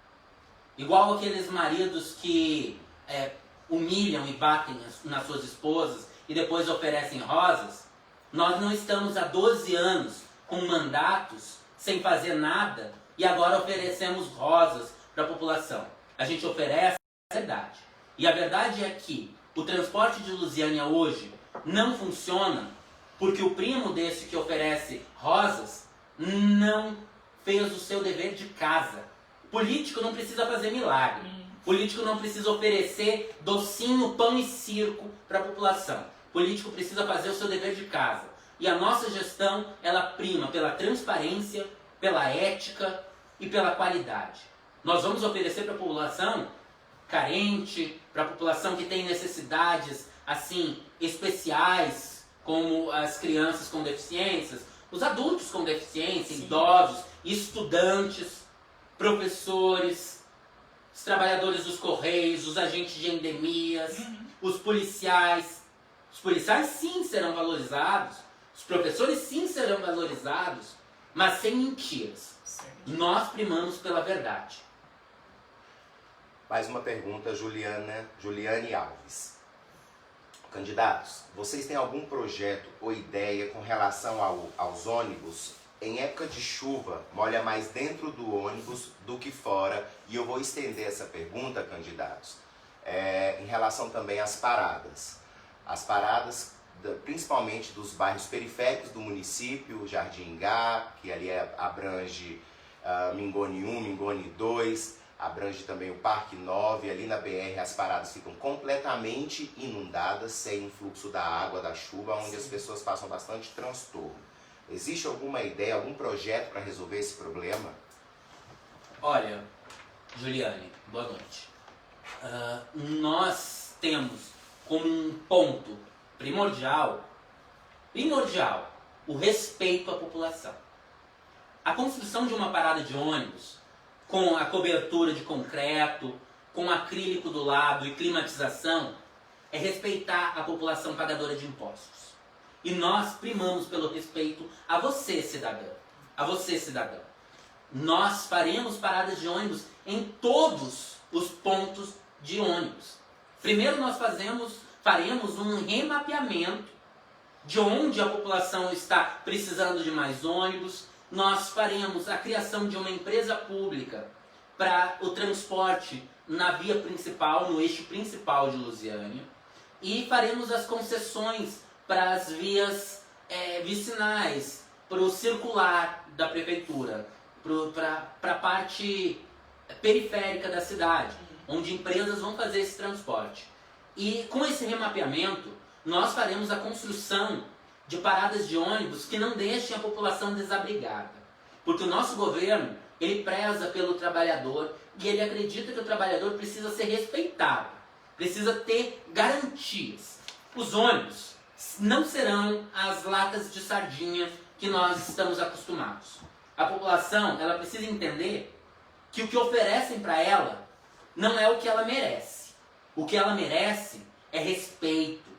Igual aqueles maridos que humilham e batem nas suas esposas e depois oferecem rosas. Nós não estamos há 12 anos com mandatos sem fazer nada e agora oferecemos rosas para a população. A gente oferece a verdade. E a verdade é que o transporte de Lusiânia hoje não funciona porque o primo desse que oferece rosas não fez o seu dever de casa. Político não precisa fazer milagre. Político não precisa oferecer docinho, pão e circo para a população. Político precisa fazer o seu dever de casa. E a nossa gestão, ela prima pela transparência, pela ética e pela qualidade. Nós vamos oferecer para a população carente, para a população que tem necessidades assim especiais, como as crianças com deficiências, os adultos com deficiência, idosos, estudantes, professores, os trabalhadores dos correios, os agentes de endemias, os policiais. Os policiais sim serão valorizados, os professores sim serão valorizados, mas sem mentiras. Nós primamos pela verdade. Mais uma pergunta, Juliane Alves. Candidatos, vocês têm algum projeto ou ideia com relação aos ônibus? Em época de chuva, molha mais dentro do ônibus do que fora. E eu vou estender essa pergunta, candidatos, em relação também às paradas. As paradas, principalmente dos bairros periféricos do município, Jardim Ingá, que ali abrange Mingone 1, Mingone 2, abrange também o Parque 9, ali na BR as paradas ficam completamente inundadas, sem o fluxo da água, da chuva, onde as pessoas passam bastante transtorno. Existe alguma ideia, algum projeto para resolver esse problema? Olha, Juliane, boa noite. Nós temos como um ponto primordial, o respeito à população. A construção de uma parada de ônibus, com a cobertura de concreto, com acrílico do lado e climatização, é respeitar a população pagadora de impostos. E nós primamos pelo respeito a você, cidadão. A você, cidadão. Nós faremos paradas de ônibus em todos os pontos de ônibus. Primeiro nós faremos um remapeamento de onde a população está precisando de mais ônibus. Nós faremos a criação de uma empresa pública para o transporte na via principal, no eixo principal de Lusiânia. E faremos as concessões para as vias vicinais, para o circular da prefeitura, para a parte periférica da cidade, onde empresas vão fazer esse transporte. E com esse remapeamento, nós faremos a construção de paradas de ônibus que não deixem a população desabrigada. Porque o nosso governo, ele preza pelo trabalhador e ele acredita que o trabalhador precisa ser respeitado, precisa ter garantias. Os ônibus não serão as latas de sardinha que nós estamos acostumados. A população, ela precisa entender que o que oferecem para ela não é o que ela merece. O que ela merece é respeito,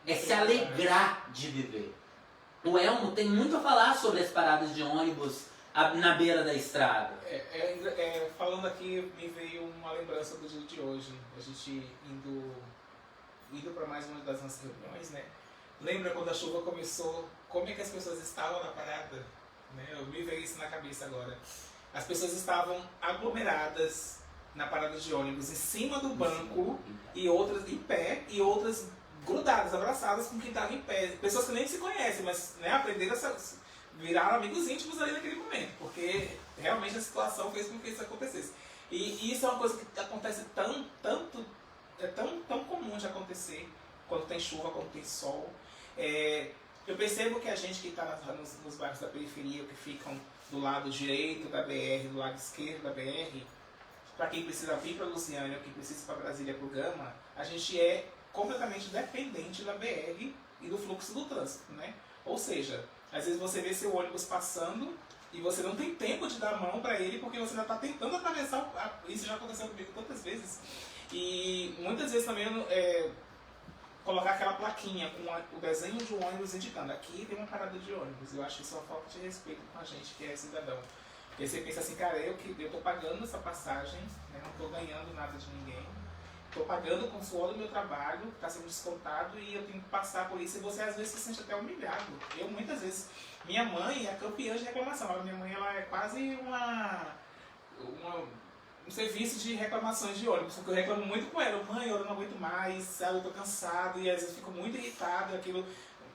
é se alegrar de viver. O Elmo tem muito a falar sobre as paradas de ônibus na beira da estrada. Falando aqui, me veio uma lembrança do dia de hoje. A gente indo para mais uma das nossas reuniões, né? Lembra quando a chuva começou, como é que as pessoas estavam na parada? Né? Eu me veio isso na cabeça agora. As pessoas estavam aglomeradas na parada de ônibus, em cima do banco, e outras em pé, e outras grudadas, abraçadas com quem estava em pé. Pessoas que nem se conhecem, mas aprenderam a virar amigos íntimos ali naquele momento, porque realmente a situação fez com que isso acontecesse. E isso é uma coisa que acontece tão comum de acontecer quando tem chuva, quando tem sol. Eu percebo que a gente que está nos bairros da periferia, que ficam do lado direito da BR, do lado esquerdo da BR, para quem precisa vir para Lusiânia, ou quem precisa ir para Brasília, para o Gama, a gente é completamente dependente da BR e do fluxo do trânsito, né? Ou seja, às vezes você vê seu ônibus passando e você não tem tempo de dar a mão para ele porque você ainda está tentando atravessar. Isso já aconteceu comigo tantas vezes. E muitas vezes também colocar aquela plaquinha com o desenho de um ônibus indicando aqui tem uma parada de ônibus. Eu acho isso uma falta de respeito com a gente que é cidadão. Porque você pensa assim, cara, eu tô pagando essa passagem, né, não estou ganhando nada de ninguém, estou pagando com o suor do meu trabalho, está sendo descontado e eu tenho que passar por isso. E você às vezes se sente até humilhado. Eu muitas vezes, minha mãe é campeã de reclamação. Minha mãe ela é quase um serviço de reclamações de ônibus, porque eu reclamo muito com ela. Mãe, eu não aguento mais, sabe? Eu tô cansado e às vezes fico muito irritado, aquilo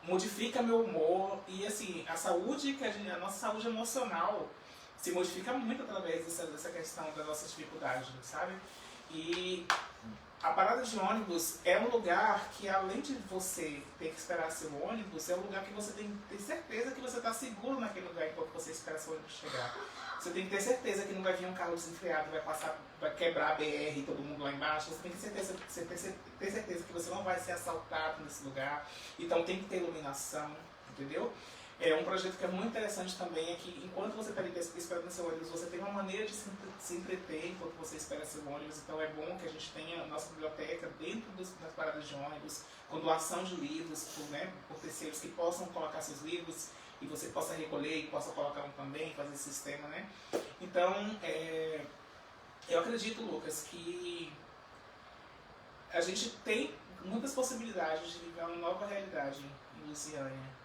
modifica meu humor. E assim, a saúde, a nossa saúde emocional se modifica muito através dessa questão das nossas dificuldades, sabe? E a parada de ônibus é um lugar que, além de você ter que esperar seu ônibus, é um lugar que você tem que ter certeza que você está seguro naquele lugar enquanto você espera seu ônibus chegar. Você tem que ter certeza que não vai vir um carro desenfreado, vai quebrar a BR e todo mundo lá embaixo. Você tem que ter certeza que você não vai ser assaltado nesse lugar. Então tem que ter iluminação, entendeu? É um projeto que é muito interessante também, é que enquanto você está ali esperando seu ônibus, você tem uma maneira de se entreter enquanto você espera seu ônibus. Então é bom que a gente tenha a nossa biblioteca dentro das paradas de ônibus, com doação de livros, por terceiros que possam colocar seus livros e você possa recolher e possa colocar um também, fazer esse sistema, né? Então, eu acredito, Lucas, que a gente tem muitas possibilidades de viver uma nova realidade em Lusiânia.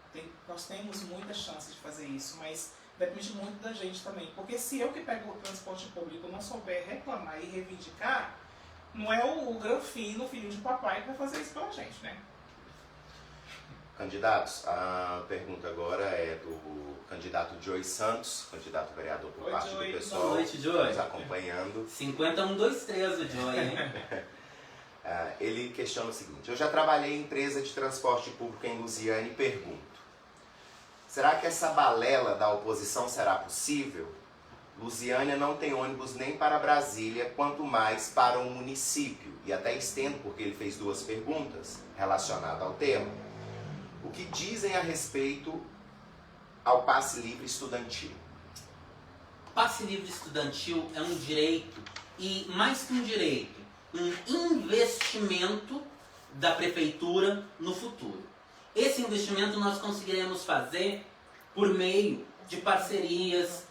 Nós temos muitas chances de fazer isso, mas depende muito da gente também. Porque se eu que pego o transporte público não souber reclamar e reivindicar, não é o Granfino, filho de papai, que vai fazer isso pela gente, né? Candidatos, a pergunta agora é do candidato Joey Santos, candidato vereador por parte do pessoal. Boa noite, Joey. Nos acompanhando. 5123 o Joey, hein? Ele questiona o seguinte: eu já trabalhei em empresa de transporte público em Lusiânia e pergunto: será que essa balela da oposição será possível? Lusiânia não tem ônibus nem para Brasília, quanto mais para o município. E até estendo, porque ele fez 2 perguntas relacionadas ao tema. O que dizem a respeito ao passe livre estudantil? Passe livre estudantil é um direito, e mais que um direito, um investimento da prefeitura no futuro. Esse investimento nós conseguiremos fazer por meio de parcerias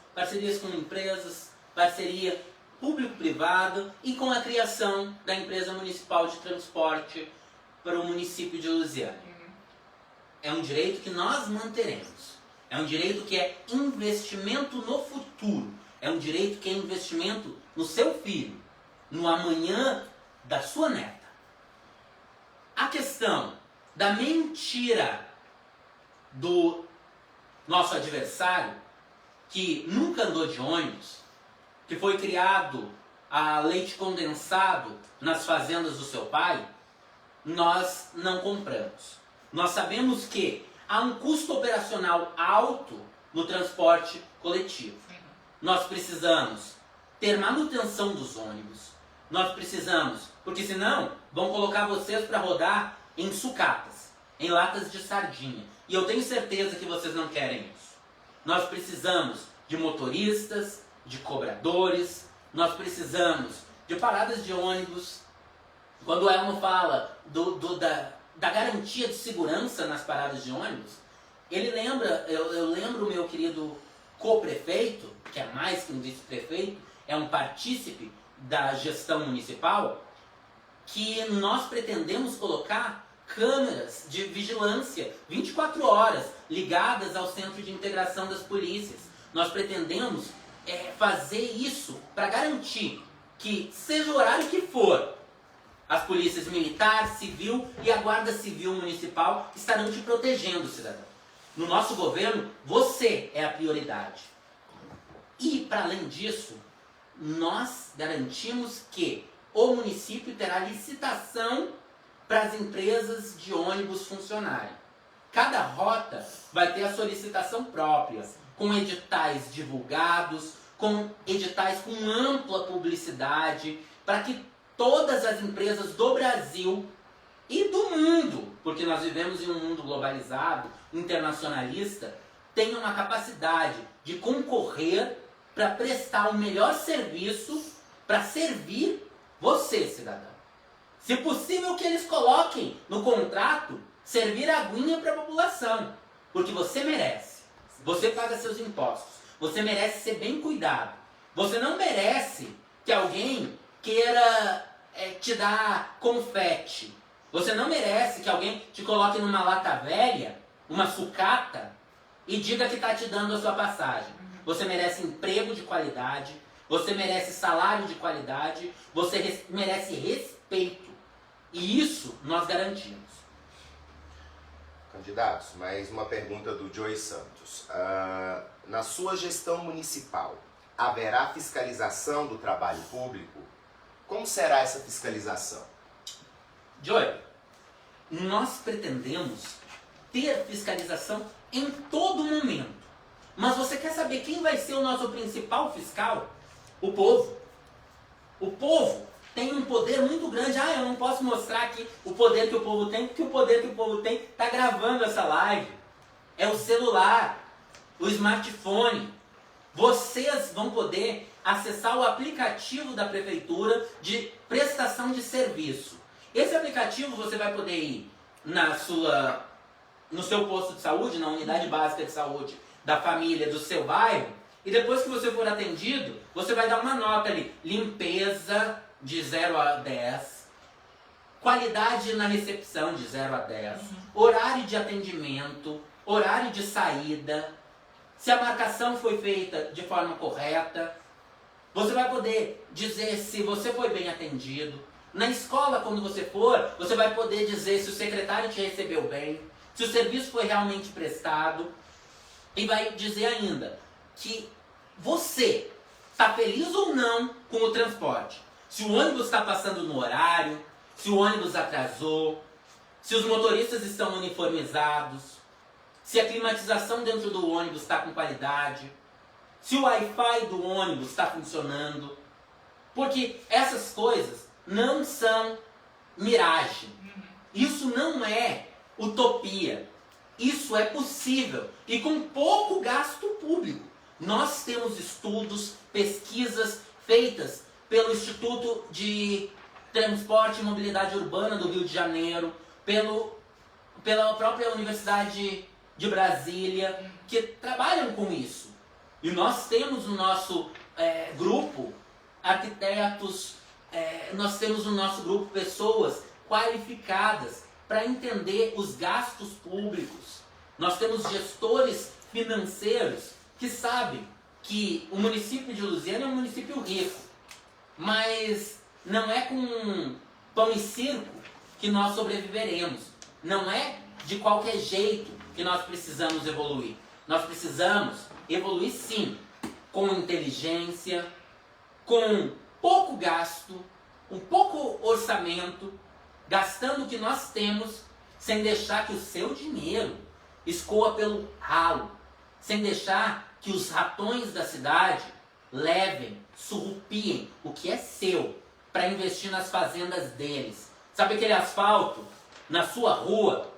com empresas, parceria público-privada e com a criação da empresa municipal de transporte para o município de Lusiânia. É um direito que nós manteremos. É um direito que é investimento no futuro. É um direito que é investimento no seu filho, no amanhã da sua neta. A questão da mentira do nosso adversário, que nunca andou de ônibus, que foi criado a leite condensado nas fazendas do seu pai, nós não compramos. Nós sabemos que há um custo operacional alto no transporte coletivo. Nós precisamos ter manutenção dos ônibus. Nós precisamos, porque senão vão colocar vocês para rodar em sucatas, em latas de sardinha. E eu tenho certeza que vocês não querem isso. Nós precisamos de motoristas, de cobradores, nós precisamos de paradas de ônibus. Quando o Elmo fala da garantia de segurança nas paradas de ônibus, ele lembra, eu lembro o meu querido co-prefeito, que é mais que um vice-prefeito, é um partícipe da gestão municipal, que nós pretendemos colocar câmeras de vigilância 24 horas ligadas ao centro de integração das polícias. Nós pretendemos fazer isso para garantir que, seja o horário que for, as polícias militar, civil e a guarda civil municipal estarão te protegendo, cidadão. No nosso governo, você é a prioridade. E, para além disso, nós garantimos que o município terá licitação para as empresas de ônibus funcionarem. Cada rota vai ter a sua licitação própria, com editais divulgados, com editais com ampla publicidade, para que todas as empresas do Brasil e do mundo, porque nós vivemos em um mundo globalizado, internacionalista, tenham uma capacidade de concorrer para prestar o melhor serviço para servir você, cidadão. Se possível que eles coloquem no contrato servir aguinha para a população, porque você merece. Você paga seus impostos. Você merece ser bem cuidado. Você não merece que alguém queira te dar confete. Você não merece que alguém te coloque numa lata velha, uma sucata, e diga que está te dando a sua passagem. Você merece emprego de qualidade, você merece salário de qualidade, você merece respeito. E isso nós garantimos. Candidatos, mais uma pergunta do Joey Santos. Na sua gestão municipal, haverá fiscalização do trabalho público? Como será essa fiscalização? Joey, nós pretendemos ter fiscalização em todo momento. Mas você quer saber quem vai ser o nosso principal fiscal? O povo. O povo tem um poder muito grande. Eu não posso mostrar aqui o poder que o povo tem, porque o poder que o povo tem está gravando essa live. É o celular, o smartphone. Vocês vão poder acessar o aplicativo da prefeitura de prestação de serviço. Esse aplicativo você vai poder ir no seu posto de saúde, na unidade básica de saúde da família, do seu bairro, e depois que você for atendido, você vai dar uma nota ali, limpeza de 0 a 10, qualidade na recepção de 0 a 10, horário de atendimento, horário de saída, se a marcação foi feita de forma correta, você vai poder dizer se você foi bem atendido. Na escola, quando você for, você vai poder dizer se o secretário te recebeu bem, se o serviço foi realmente prestado, e vai dizer ainda que você está feliz ou não com o transporte. Se o ônibus está passando no horário, se o ônibus atrasou, se os motoristas estão uniformizados, se a climatização dentro do ônibus está com qualidade, se o Wi-Fi do ônibus está funcionando. Porque essas coisas não são miragem. Isso não é utopia. Isso é possível e com pouco gasto público. Nós temos estudos, pesquisas feitas pelo Instituto de Transporte e Mobilidade Urbana do Rio de Janeiro, pela própria Universidade de Brasília, que trabalham com isso. E nós temos no nosso grupo arquitetos, nós temos no nosso grupo pessoas qualificadas para entender os gastos públicos. Nós temos gestores financeiros que sabem que o município de Lusiânia é um município rico, mas não é com pão e circo que nós sobreviveremos. Não é de qualquer jeito que nós precisamos evoluir. Nós precisamos evoluir sim, com inteligência, com pouco gasto, um pouco orçamento, gastando o que nós temos, sem deixar que o seu dinheiro escoa pelo ralo, sem deixar que os ratões da cidade levem, surrupiem o que é seu para investir nas fazendas deles. Sabe aquele asfalto na sua rua?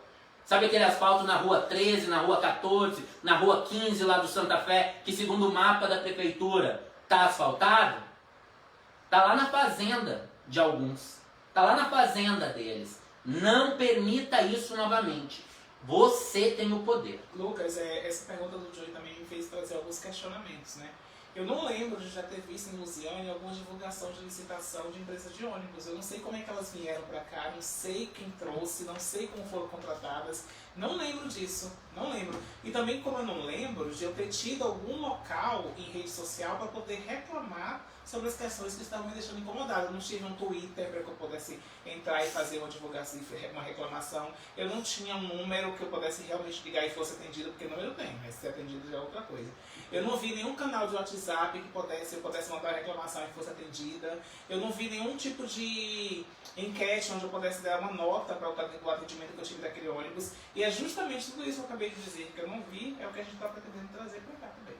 Sabe aquele asfalto na rua 13, na rua 14, na rua 15 lá do Santa Fé, que segundo o mapa da prefeitura está asfaltado? Está lá na fazenda de alguns. Está lá na fazenda deles. Não permita isso novamente. Você tem o poder. Lucas, essa pergunta do Joey também me fez trazer alguns questionamentos, né? Eu não lembro de já ter visto em Lusiânia alguma divulgação de licitação de empresas de ônibus. Eu não sei como é que elas vieram para cá, não sei quem trouxe, não sei como foram contratadas. Não lembro disso, não lembro. E também como eu não lembro de eu ter tido algum local em rede social para poder reclamar sobre as questões que estavam me deixando incomodado. Eu não tive um Twitter para que eu pudesse entrar e fazer uma divulgação, uma reclamação. Eu não tinha um número que eu pudesse realmente ligar e fosse atendido, porque número eu tenho, mas ser atendido já é outra coisa. Eu não vi nenhum canal de WhatsApp que eu pudesse mandar uma reclamação e fosse atendida. Eu não vi nenhum tipo de enquete onde eu pudesse dar uma nota para o atendimento que eu tive daquele ônibus. E é justamente tudo isso que eu acabei de dizer, que eu não vi, é o que a gente está pretendendo trazer para cá também.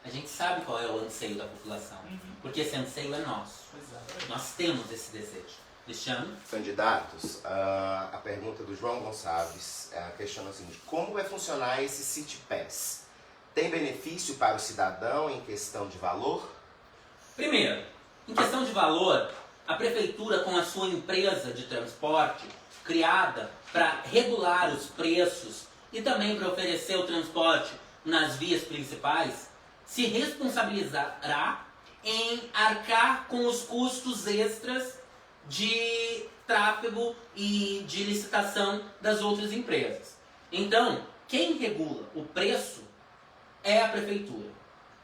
A gente sabe qual é o anseio da população, porque esse anseio é nosso. Exatamente. Nós temos esse desejo. Cristiano? Candidatos, a pergunta do João Gonçalves questiona o seguinte: como vai funcionar esse City Pass? Tem benefício para o cidadão em questão de valor? Primeiro, em questão de valor, a prefeitura, com a sua empresa de transporte, criada para regular os preços e também para oferecer o transporte nas vias principais, se responsabilizará em arcar com os custos extras de tráfego e de licitação das outras empresas. Então, quem regula o preço é a prefeitura.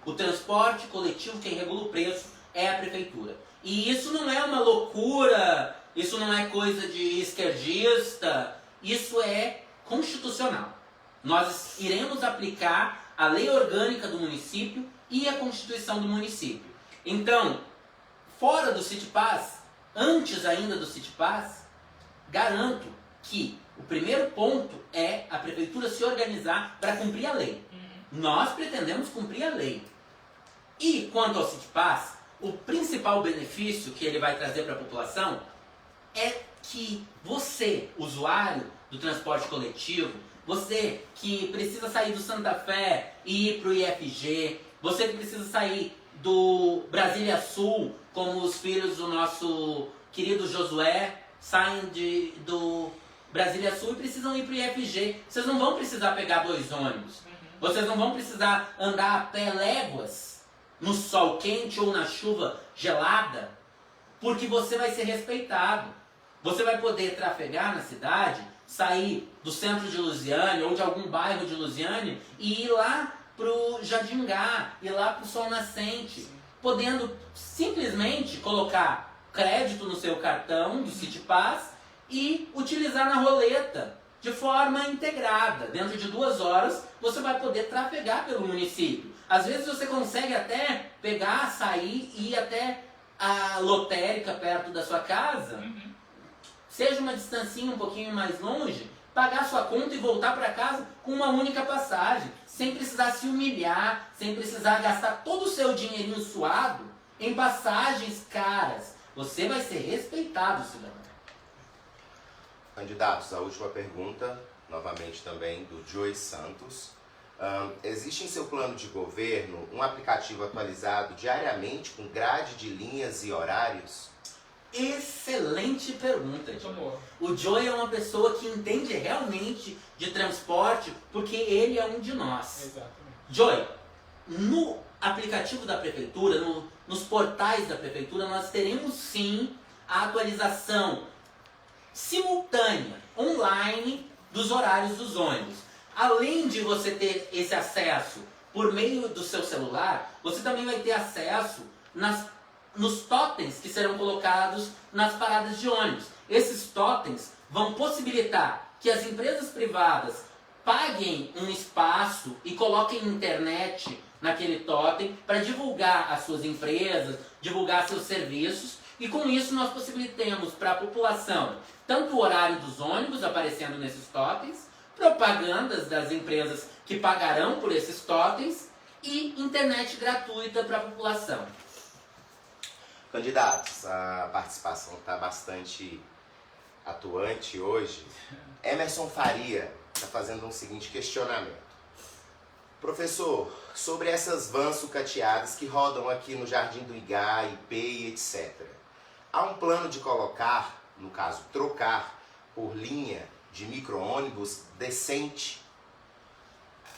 O transporte coletivo, quem regula o preço é a prefeitura. E isso não é uma loucura, isso não é coisa de esquerdista, isso é constitucional. Nós iremos aplicar a lei orgânica do município e a Constituição do município. Então, fora do CityPass, antes ainda do CityPass, garanto que o primeiro ponto é a prefeitura se organizar para cumprir a lei. Nós pretendemos cumprir a lei. E quanto ao CityPass, o principal benefício que ele vai trazer para a população é que você, usuário do transporte coletivo, você que precisa sair do Santa Fé e ir para o IFG, você que precisa sair do Brasília Sul, como os filhos do nosso querido Josué saem do Brasília Sul e precisam ir para o IFG. Vocês não vão precisar pegar 2 ônibus. Vocês não vão precisar andar a pé léguas no sol quente ou na chuva gelada, porque você vai ser respeitado. Você vai poder trafegar na cidade, sair do centro de Lusiânia ou de algum bairro de Lusiânia e ir lá pro Jardingá, ir lá pro Sol Nascente, podendo simplesmente colocar crédito no seu cartão do CityPass e utilizar na roleta de forma integrada. Dentro de 2 horas você vai poder trafegar pelo município. Às vezes você consegue até pegar, sair e ir até a lotérica perto da sua casa, seja uma distancinha um pouquinho mais longe, pagar sua conta e voltar para casa com uma única passagem, sem precisar se humilhar, sem precisar gastar todo o seu dinheirinho suado em passagens caras. Você vai ser respeitado, cidadão. Candidatos, a última pergunta, novamente também do Joey Santos. Existe em seu plano de governo um aplicativo atualizado diariamente com grade de linhas e horários? Excelente pergunta, Joey. O Joey é uma pessoa que entende realmente de transporte, porque ele é um de nós. Exatamente. Joey, no aplicativo da prefeitura, nos portais da prefeitura, nós teremos sim a atualização simultânea, online, dos horários dos ônibus. Além de você ter esse acesso por meio do seu celular, você também vai ter acesso nos totens que serão colocados nas paradas de ônibus. Esses totens vão possibilitar que as empresas privadas paguem um espaço e coloquem internet naquele totem para divulgar as suas empresas, divulgar seus serviços, e com isso nós possibilitemos para a população tanto o horário dos ônibus aparecendo nesses totens, propagandas das empresas que pagarão por esses totens e internet gratuita para a população. Candidatos, a participação está bastante atuante hoje. Emerson Faria está fazendo um seguinte questionamento. Professor, sobre essas vans sucateadas que rodam aqui no Jardim do Igá, IP e etc. Há um plano de colocar, no caso trocar, por linha de micro-ônibus decente?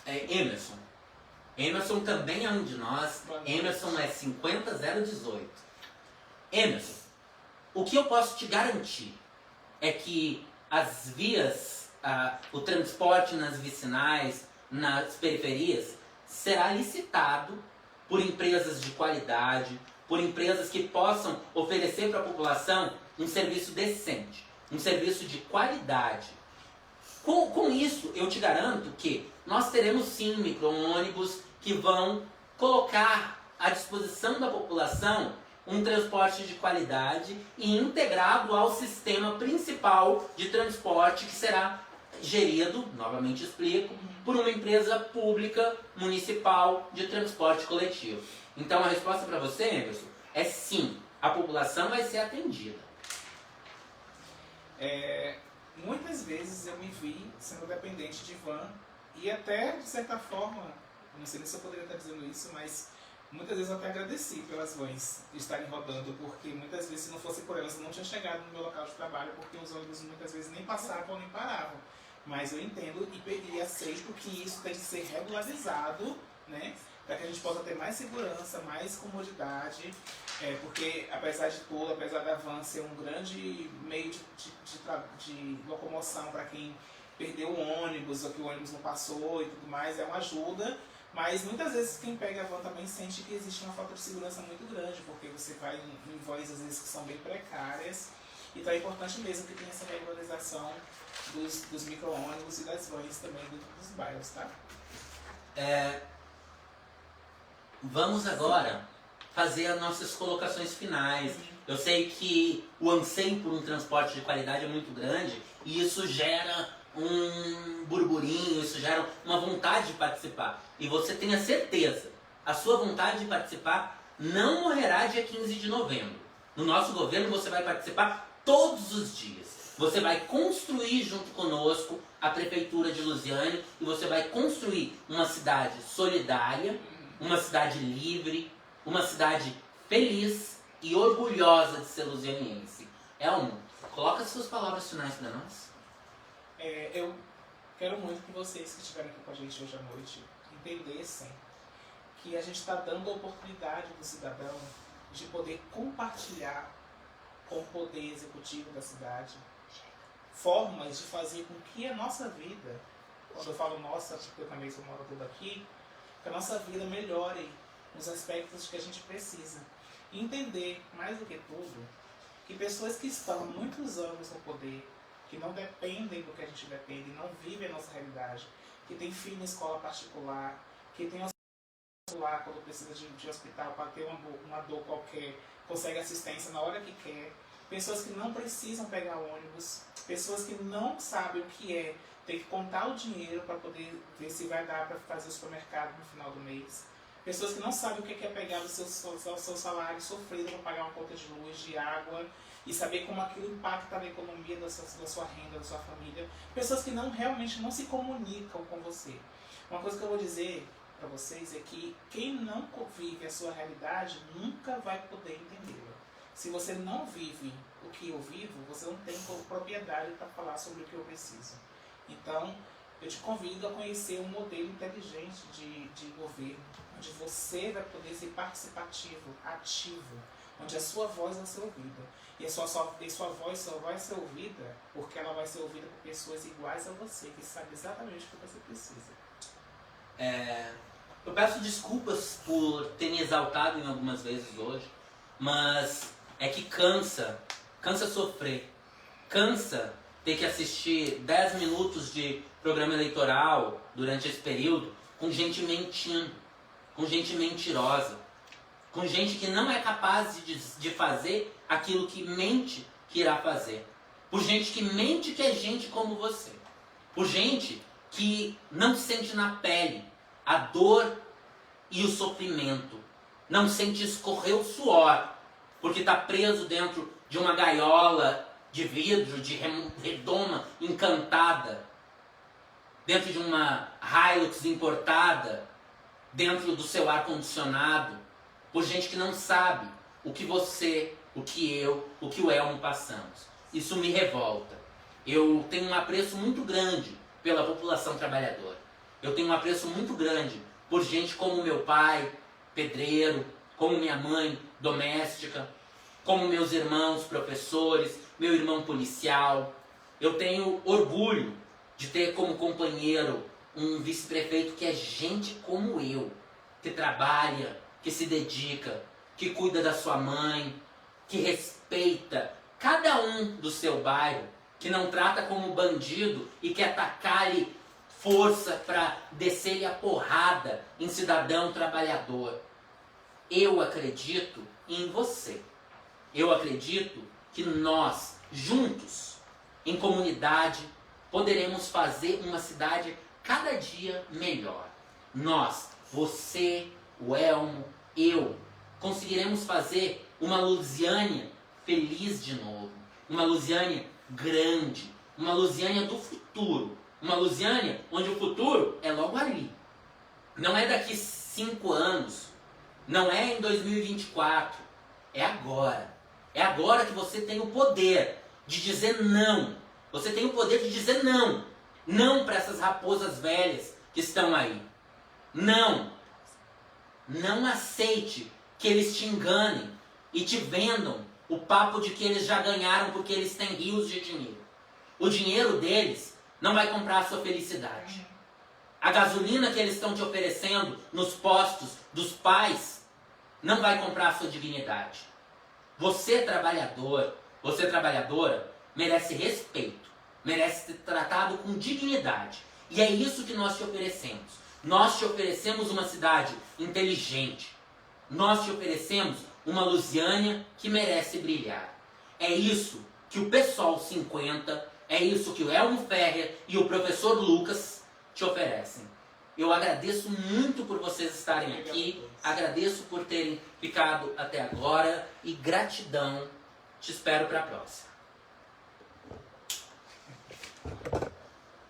Emerson. Emerson também é um de nós. Emerson é 50018. Emerson, o que eu posso te garantir é que as vias, o transporte nas vicinais, nas periferias, será licitado por empresas de qualidade, por empresas que possam oferecer para a população um serviço decente, um serviço de qualidade. Com isso, eu te garanto que nós teremos sim micro-ônibus que vão colocar à disposição da população um transporte de qualidade e integrado ao sistema principal de transporte que será gerido, novamente explico, por uma empresa pública municipal de transporte coletivo. Então a resposta para você, Emerson, é sim, a população vai ser atendida. Muitas vezes eu me vi sendo dependente de van e até, de certa forma, não sei nem se eu poderia estar dizendo isso, mas muitas vezes eu até agradeci pelas vans estarem rodando, porque muitas vezes, se não fosse por elas, eu não tinha chegado no meu local de trabalho, porque os ônibus muitas vezes nem passavam nem paravam. Mas eu entendo e aceito que isso tem que ser regularizado, né? Para que a gente possa ter mais segurança, mais comodidade, porque apesar de tudo, apesar da van ser um grande meio de locomoção para quem perdeu o ônibus ou que o ônibus não passou e tudo mais, é uma ajuda, Mas muitas vezes quem pega a van também sente que existe uma falta de segurança muito grande, porque você vai em vans às vezes que são bem precárias. Então é importante mesmo que tenha essa regularização dos micro-ônibus e das vans também dos bairros, tá? Vamos agora fazer as nossas colocações finais. Eu sei que o anseio por um transporte de qualidade é muito grande e isso gera um burburinho, isso gera uma vontade de participar. E você tenha certeza, a sua vontade de participar não morrerá dia 15 de novembro. No nosso governo você vai participar todos os dias. Você vai construir junto conosco a Prefeitura de Lusiânia e você vai construir uma cidade solidária, uma cidade livre, uma cidade feliz e orgulhosa de ser lusianiense. Elmo, coloca as suas palavras finais para nós. Eu quero muito que vocês que estiveram aqui com a gente hoje à noite entendessem que a gente está dando a oportunidade do cidadão de poder compartilhar com o poder executivo da cidade formas de fazer com que a nossa vida, quando eu falo nossa, porque eu também sou morador aqui, que a nossa vida melhore nos aspectos que a gente precisa. E entender, mais do que tudo, que pessoas que estão há muitos anos no poder, que não dependem do que a gente depende, não vivem a nossa realidade, que tem filho em escola particular, que tem hospital quando precisa de hospital para ter uma dor qualquer, consegue assistência na hora que quer, pessoas que não precisam pegar ônibus, pessoas que não sabem o que é ter que contar o dinheiro para poder ver se vai dar para fazer o supermercado no final do mês, pessoas que não sabem o que é pegar o seu salário sofrido para pagar uma conta de luz, de água, e saber como aquilo impacta na economia da sua renda, da sua família. Pessoas que realmente não se comunicam com você. Uma coisa que eu vou dizer para vocês é que quem não vive a sua realidade nunca vai poder entendê-la. Se você não vive o que eu vivo, você não tem propriedade para falar sobre o que eu preciso. Então, eu te convido a conhecer um modelo inteligente de governo, onde você vai poder ser participativo, ativo, onde a sua voz vai ser ouvida. E a sua voz só vai ser ouvida porque ela vai ser ouvida por pessoas iguais a você, que sabem exatamente o que você precisa. Eu peço desculpas por ter me exaltado em algumas vezes hoje, mas é que cansa sofrer, cansa ter que assistir 10 minutos de programa eleitoral durante esse período com gente mentindo, com gente mentirosa, com gente que não é capaz de fazer aquilo que mente que irá fazer, por gente que mente que é gente como você, por gente que não sente na pele a dor e o sofrimento, não sente escorrer o suor, porque está preso dentro de uma gaiola de vidro, de redoma encantada, dentro de uma Hilux importada, dentro do seu ar-condicionado, por gente que não sabe o que você, o que eu, o que o Elmo passamos. Isso me revolta. Eu tenho um apreço muito grande pela população trabalhadora. Eu tenho um apreço muito grande por gente como meu pai, pedreiro, como minha mãe, doméstica, como meus irmãos, professores, meu irmão policial. Eu tenho orgulho de ter como companheiro um vice-prefeito que é gente como eu, que trabalha, que se dedica, que cuida da sua mãe, que respeita cada um do seu bairro, que não trata como bandido e quer tacar-lhe força para descer-lhe a porrada em cidadão trabalhador. Eu acredito em você. Eu acredito que nós, juntos, em comunidade, poderemos fazer uma cidade cada dia melhor. Nós, você, o Elmo, eu, conseguiremos fazer uma Lusiânia feliz de novo. Uma Lusiânia grande. Uma Lusiânia do futuro. Uma Lusiânia onde o futuro é logo ali. Não é daqui 5 anos. Não é em 2024. É agora. É agora que você tem o poder de dizer não. Você tem o poder de dizer não. Não para essas raposas velhas que estão aí. Não. Não aceite que eles te enganem e te vendam o papo de que eles já ganharam porque eles têm rios de dinheiro. O dinheiro deles não vai comprar a sua felicidade. A gasolina que eles estão te oferecendo nos postos dos pais não vai comprar a sua dignidade. Você, trabalhador, você, trabalhadora, merece respeito, merece ser tratado com dignidade. E é isso que nós te oferecemos. Nós te oferecemos uma cidade inteligente. Nós te oferecemos uma Lusiânia que merece brilhar. É isso que o PSOL 50, é isso que o Elmo Ferrer e o professor Lucas te oferecem. Eu agradeço muito por vocês estarem aqui, agradeço por terem ficado até agora e gratidão. Te espero para a próxima.